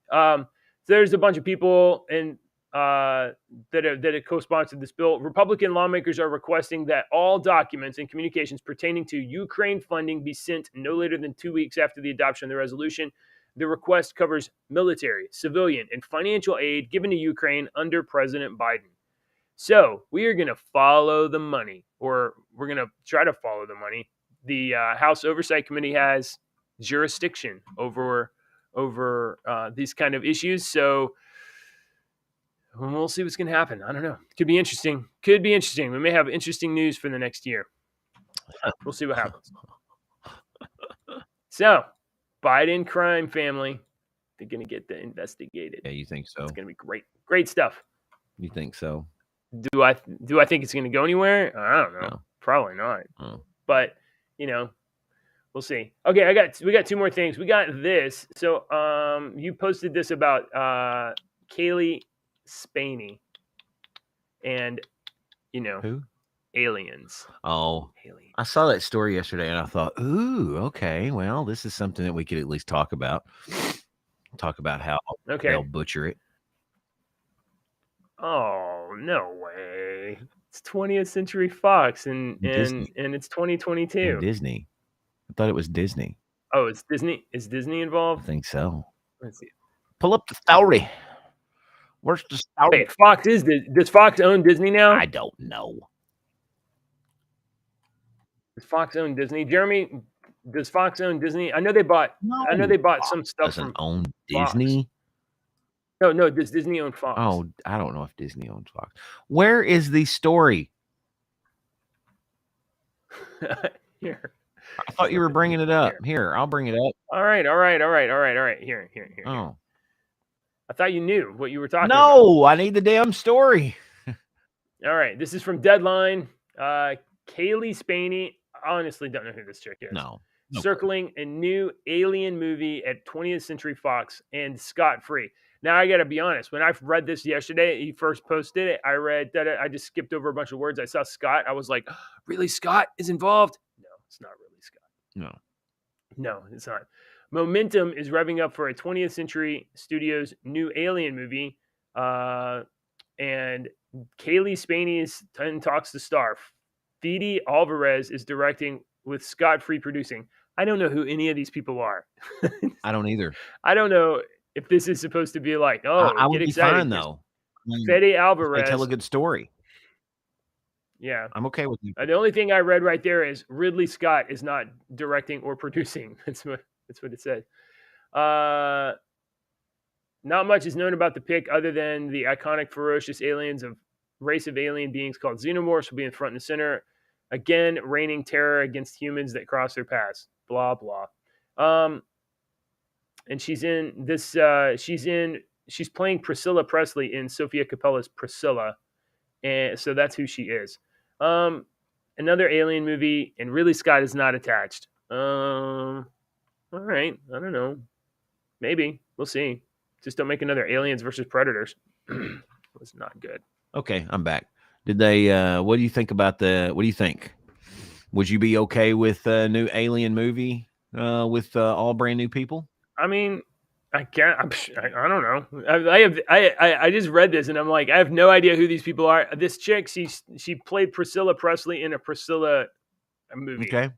There's a bunch of people, and that co-sponsored this bill. Republican lawmakers are requesting that all documents and communications pertaining to Ukraine funding be sent no later than 2 weeks after the adoption of the resolution. The request covers military, civilian, and financial aid given to Ukraine under President Biden. So we are going to follow the money, or we're going to try to follow the money. The House Oversight Committee has jurisdiction over these kind of issues. So we'll see what's going to happen. I don't know. Could be interesting. Could be interesting. We may have interesting news for the next year. We'll see what happens. So, Biden crime family, they're going to get investigated. Yeah, you think so? It's going to be great. Great stuff. You think so? Do I think it's going to go anywhere? I don't know. No. Probably not. Oh. But, we'll see. Okay, we got two more things. We got this. So, you posted this about Kaylee Spaney and, Who? aliens. Oh, Aliens. I saw that story yesterday and I thought, ooh, okay, well, this is something that we could at least talk about. Talk about how they'll butcher it. Oh, no way. It's 20th Century Fox and it's 2022. And Disney. I thought it was Disney. Oh, it's Disney. Is Disney I involved? think so. Let's see. Pull up the story. Where's the story? Wait, Fox does Fox own Disney now? I don't know. Does Fox own Disney? Jeremy, does Fox own Disney? I know they bought some stuff Doesn't from own Fox. Disney. No, does Disney own Fox? Oh, I don't know if Disney owns Fox. Where is the story? Here. I thought you were bringing it up. Here, I'll bring it up. All right. Here. Oh. I thought you knew what you were talking about. No, I need the damn story. All right. This is from Deadline. Kaylee Spaney. I honestly don't know who this chick is. No. Circling a new Alien movie at 20th Century Fox and scot-free. Now, I got to be honest. When I read this yesterday, he first posted it. I read that. I just skipped over a bunch of words. I saw Scott. I was like, really? Scott is involved? No, it's not really Scott. No, it's not. Momentum is revving up for a 20th Century Studios new Alien movie. And Kaylee Spaney is in talks to star. Fede Alvarez is directing with scot-free producing. I don't know who any of these people are. I don't either. I don't know if this is supposed to be like, I would get be excited. fine, though. Fede Alvarez. They tell a good story. Yeah. I'm okay with you. The only thing I read right there is Ridley Scott is not directing or producing. That's what it said. Not much is known about the pick other than the iconic ferocious race of alien beings called xenomorphs will be in front and center. Again, raining terror against humans that cross their paths. Blah, blah. And she's in this, she's playing Priscilla Presley in Sofia Coppola's Priscilla. And so that's who she is. Another alien movie, and Ridley Scott is not attached. All right. I don't know. Maybe. We'll see. Just don't make another Aliens versus Predators. It was not good. Okay, I'm back. Did they, what do you think about what do you think? Would you be okay with a new Alien movie with all brand new people? I mean, I don't know. I just read this and I'm like, I have no idea who these people are. This chick, she played Priscilla Presley in a Priscilla movie. Okay.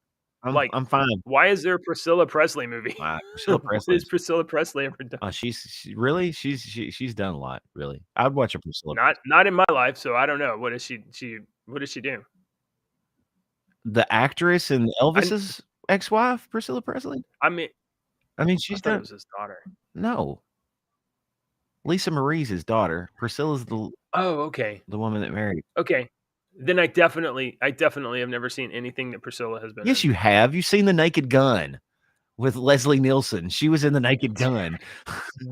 I'm fine. Why is there a Priscilla Presley movie? Priscilla Presley. What has Priscilla Presley ever done? She's done a lot, really. I'd watch a Priscilla. Not in my life, so I don't know. What does she do? The actress and Elvis's ex-wife, Priscilla Presley? I mean she's done. It was his daughter. No. Lisa Marie's his daughter. Priscilla's the woman that married. Okay. Then I definitely have never seen anything that Priscilla has been in. Yes, you have. You've seen The Naked Gun with Leslie Nielsen. She was in The Naked Gun.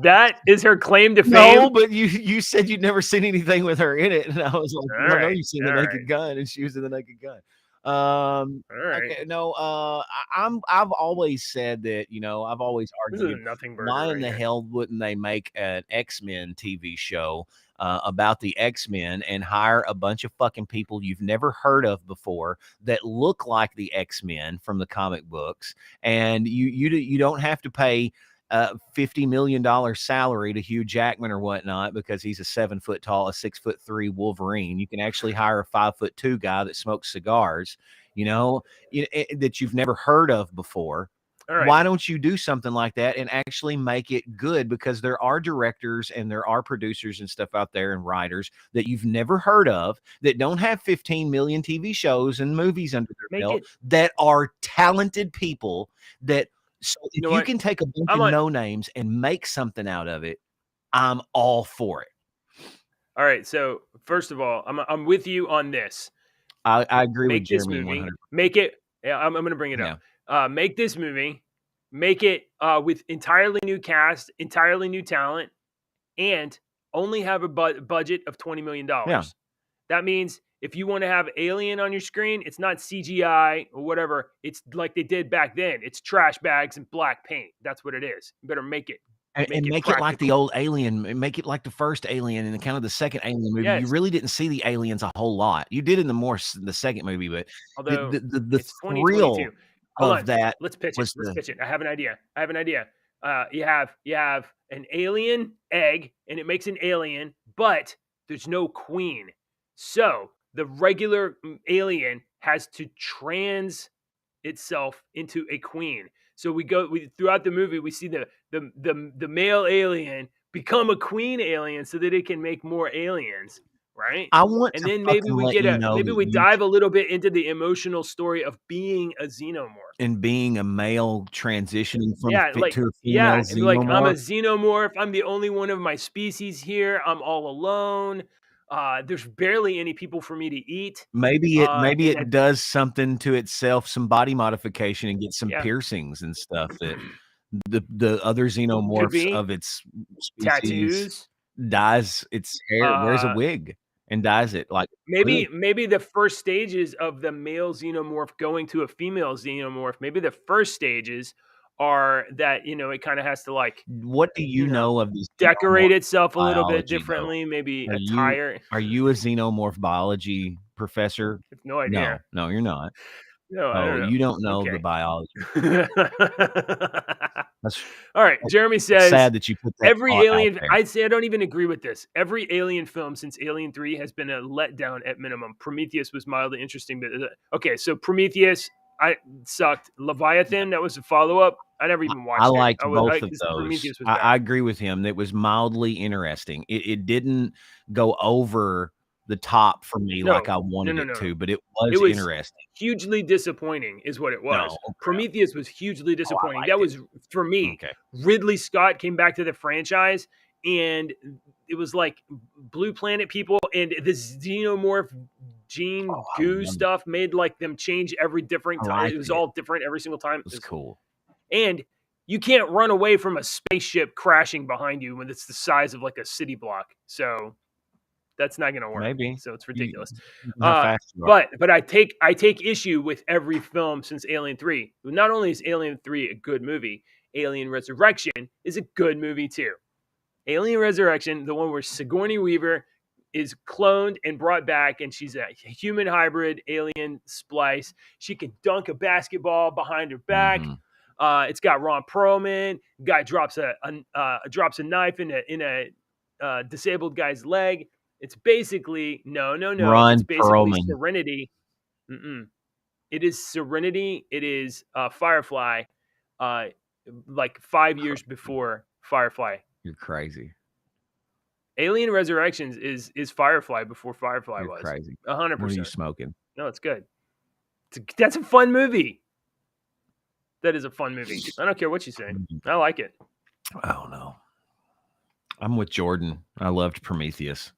That is her claim to fame? No, but you said you'd never seen anything with her in it. And I was like, I know you've seen The Naked Gun, and she was in The Naked Gun. All right. Okay, no, I've always said that, I've always argued why in the hell wouldn't they make an X-Men TV show about the X-Men and hire a bunch of fucking people you've never heard of before that look like the X-Men from the comic books, and you don't have to pay $50 million salary to Hugh Jackman or whatnot because he's a 7 foot tall, a 6'3" Wolverine. You can actually hire a 5'2" guy that smokes cigars, that you've never heard of before. All right. Why don't you do something like that and actually make it good? Because there are directors and there are producers and stuff out there and writers that you've never heard of that don't have 15 million TV shows and movies under their belt that are talented people that. So if you can take a bunch of no names and make something out of it, I'm all for it. All right. So first of all, I'm with you on this. I agree with Jeremy. Movie, 100%. Make it. Yeah, I'm going to bring it up. Make this movie. Make it with entirely new cast, entirely new talent, and only have a budget of $20 million. Yeah. That means if you want to have Alien on your screen, it's not CGI or whatever. It's like they did back then. It's trash bags and black paint. That's what it is. You better make it. Make it like the old Alien. Make it like the first Alien and kind of the second Alien movie. Yes. You really didn't see the aliens a whole lot. You did in the second movie, but although the thrill of that. Let's pitch it. Let's pitch it. I have an idea. You have an alien egg, and it makes an alien, but there's no queen. So the regular alien has to trans itself into a queen. So throughout the movie, we see the male alien become a queen alien so that it can make more aliens, right? And then maybe we dive a little bit into the emotional story of being a xenomorph and being a male transitioning from to a female xenomorph. Like I'm a xenomorph. I'm the only one of my species here. I'm all alone. There's barely any people for me to eat. Maybe it does something to itself, some body modification, and gets some piercings and stuff that the other xenomorphs of its species tattoos, dyes its hair, wears a wig, and dyes it like maybe the first stages of the male xenomorph going to a female xenomorph. Maybe the first stages are that it kind of has to like. What do you know of these? Decorate itself a little bit differently, maybe attire. Are you a xenomorph biology professor? No idea. No, you're not. No, I don't know. You don't know the biology. All right. Jeremy says sad that you put that every alien. I'd say I don't even agree with this. Every alien film since Alien 3 has been a letdown at minimum. Prometheus was mildly interesting, but okay. So Prometheus, I sucked. Leviathan, that was a follow-up. I never even watched it. I liked both of those. I agree with him. It was mildly interesting. It didn't go over the top for me like I wanted it to, but it was interesting. Hugely disappointing is what it was. Prometheus was hugely disappointing. That was, for me, Ridley Scott came back to the franchise, and it was like Blue Planet people and the xenomorph gene goo stuff made like them change every different time. It was all different every single time. It was cool. And you can't run away from a spaceship crashing behind you when it's the size of like a city block. So that's not going to work. Maybe. So it's ridiculous. But I take issue with every film since Alien 3. Not only is Alien 3 a good movie, Alien Resurrection is a good movie too. Alien Resurrection, the one where Sigourney Weaver is cloned and brought back, and she's a human hybrid alien splice. She can dunk a basketball behind her back. Mm-hmm. It's got Ron Perlman. Guy drops a knife in a disabled guy's leg. It's basically no. Ron it's basically Perlman. Serenity. It is Serenity. It is Firefly. Like 5 years before Firefly. You're crazy. Alien Resurrections is Firefly before Firefly You're was. Crazy. 100%. What are you smoking? No, it's good. That's a fun movie. That is a fun movie. I don't care what you say. I like it. I don't know. I'm with Jordan. I loved Prometheus.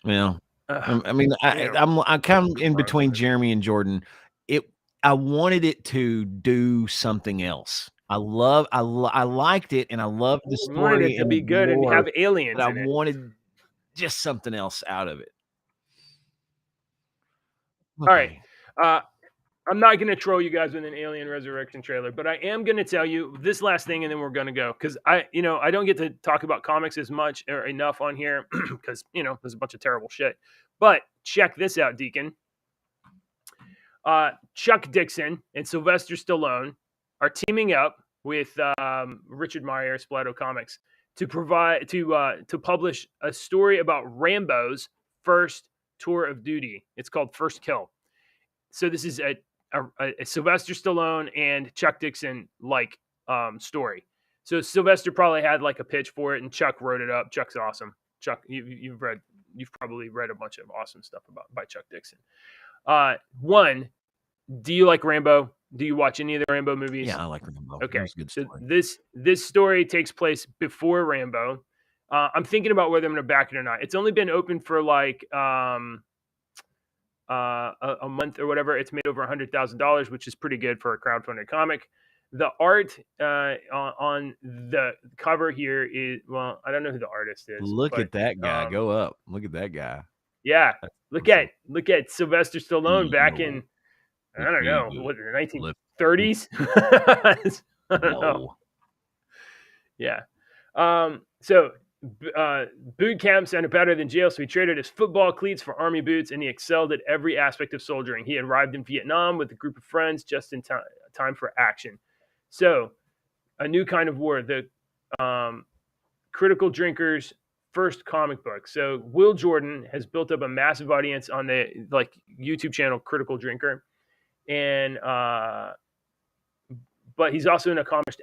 I'm kind of in between Jeremy and Jordan. I wanted it to do something else. I liked it, and I loved the story. You wanted it to be good and have aliens. But I wanted just something else out of it. Okay. All right. I'm not going to troll you guys with an Alien Resurrection trailer, but I am going to tell you this last thing, and then we're going to go, because I don't get to talk about comics as much or enough on here because there's a bunch of terrible shit. But check this out, Deacon. Chuck Dixon and Sylvester Stallone are teaming up with Richard Meyer, Splatto Comics, to publish a story about Rambo's first tour of duty. It's called First Kill. So this is a Sylvester Stallone and Chuck Dixon story. So Sylvester probably had like a pitch for it, and Chuck wrote it up. Chuck's awesome. Chuck, you've probably read a bunch of awesome stuff by Chuck Dixon. One, do you like Rambo? Do you watch any of the Rambo movies? Yeah, I like Rambo. Okay, Good so story. this story takes place before Rambo. I'm thinking about whether I'm going to back it or not. It's only been open for like a month or whatever. It's made over $100,000, which is pretty good for a crowdfunded comic. The art on the cover here is, well, I don't know who the artist is. Look at that guy. Go up. Look at that guy. Yeah. That's Look awesome. at Sylvester Stallone back in, I don't know, what, the 1930s? I don't know. Yeah. So boot camp sounded better than jail, so he traded his football cleats for army boots, and he excelled at every aspect of soldiering. He arrived in Vietnam with a group of friends just in time for action. So, a new kind of war, the Critical Drinkers' first comic book. So, Will Jordan has built up a massive audience on the YouTube channel Critical Drinker, and but he's also an accomplished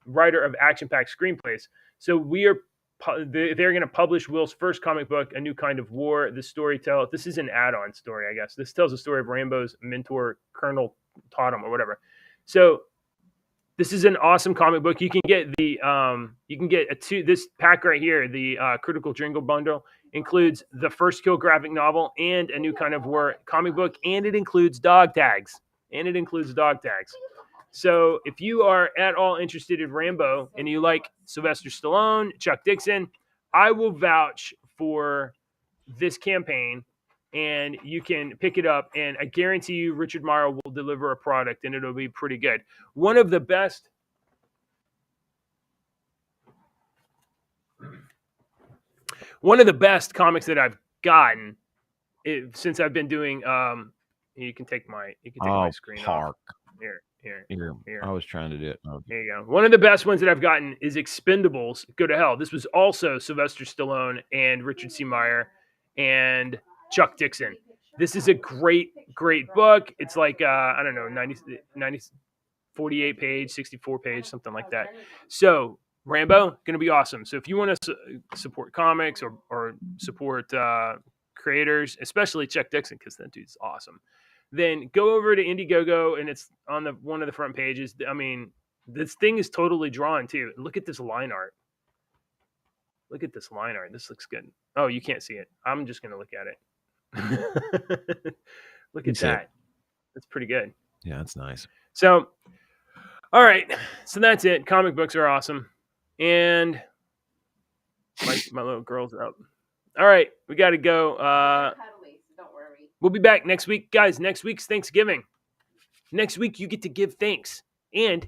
writer of action-packed screenplays. So they're going to publish Will's first comic book, A New Kind of War. This story this is an add-on story, I guess. This tells the story of Rambo's mentor, Colonel Totem, or whatever. So this is an awesome comic book. You can get this pack right here. The Critical Jingle bundle includes the First Kill graphic novel and A New Kind of War comic book, and it includes dog tags. So if you are at all interested in Rambo and you like Sylvester Stallone, Chuck Dixon, I will vouch for this campaign, and you can pick it up, and I guarantee you Richard Meyer will deliver a product, and it'll be pretty good. One of the best comics that I've gotten since I've been doing you can take my screen off. Here. I was trying to do it. Oh. There you go. One of the best ones that I've gotten is Expendables Go to Hell. This was also Sylvester Stallone and Richard C. Meyer and Chuck Dixon. This is a great book. It's like, I don't know, 48 page, 64 page, something like that. So Rambo, going to be awesome. So if you want to support comics or support creators, especially Chuck Dixon, because that dude's awesome, then go over to Indiegogo, and it's on one of the front pages. I mean, this thing is totally drawn too. Look at this line art. This looks good. Oh, you can't see it. I'm just going to look at it. Look at that. That's pretty good. Yeah, that's nice. So, all right. So that's it. Comic books are awesome. And my little girl's up. All right. We got to go. We'll be back next week. Guys, next week's Thanksgiving. Next week, you get to give thanks. And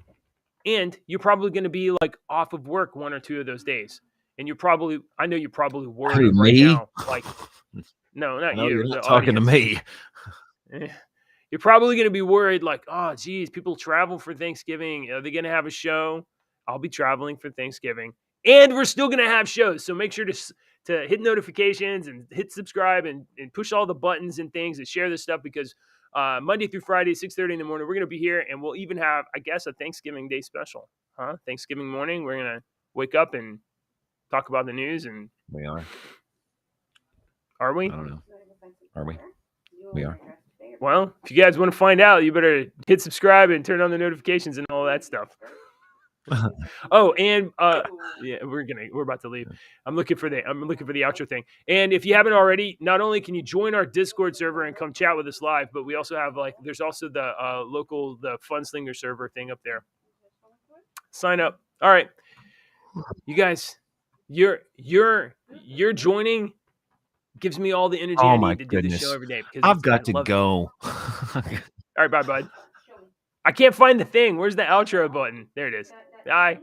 you're probably going to be like off of work one or two of those days. And I know you're probably worried right now. Like, no, not you. You're not talking to me. You're probably going to be worried like, oh, geez, people travel for Thanksgiving. Are they going to have a show? I'll be traveling for Thanksgiving. And we're still going to have shows. So make sure to hit notifications and hit subscribe and push all the buttons and things and share this stuff, because Monday through Friday, 6:30 in the morning, we're going to be here, and we'll even have, I guess, a Thanksgiving Day special. Thanksgiving morning, we're going to wake up and talk about the news. And we are. Are we? I don't know. Are we? We are. Well, if you guys want to find out, you better hit subscribe and turn on the notifications and all that stuff. Oh, and yeah, we're about to leave. I'm looking for the outro thing. And if you haven't already, not only can you join our Discord server and come chat with us live, but we also have there's also the the FUNSLINGERS server thing up there. Sign up. All right, you guys, you're joining gives me all the energy I need to do this show every day. Because I've got to go. All right, bye, bud. I can't find the thing. Where's the outro button? There it is. Bye.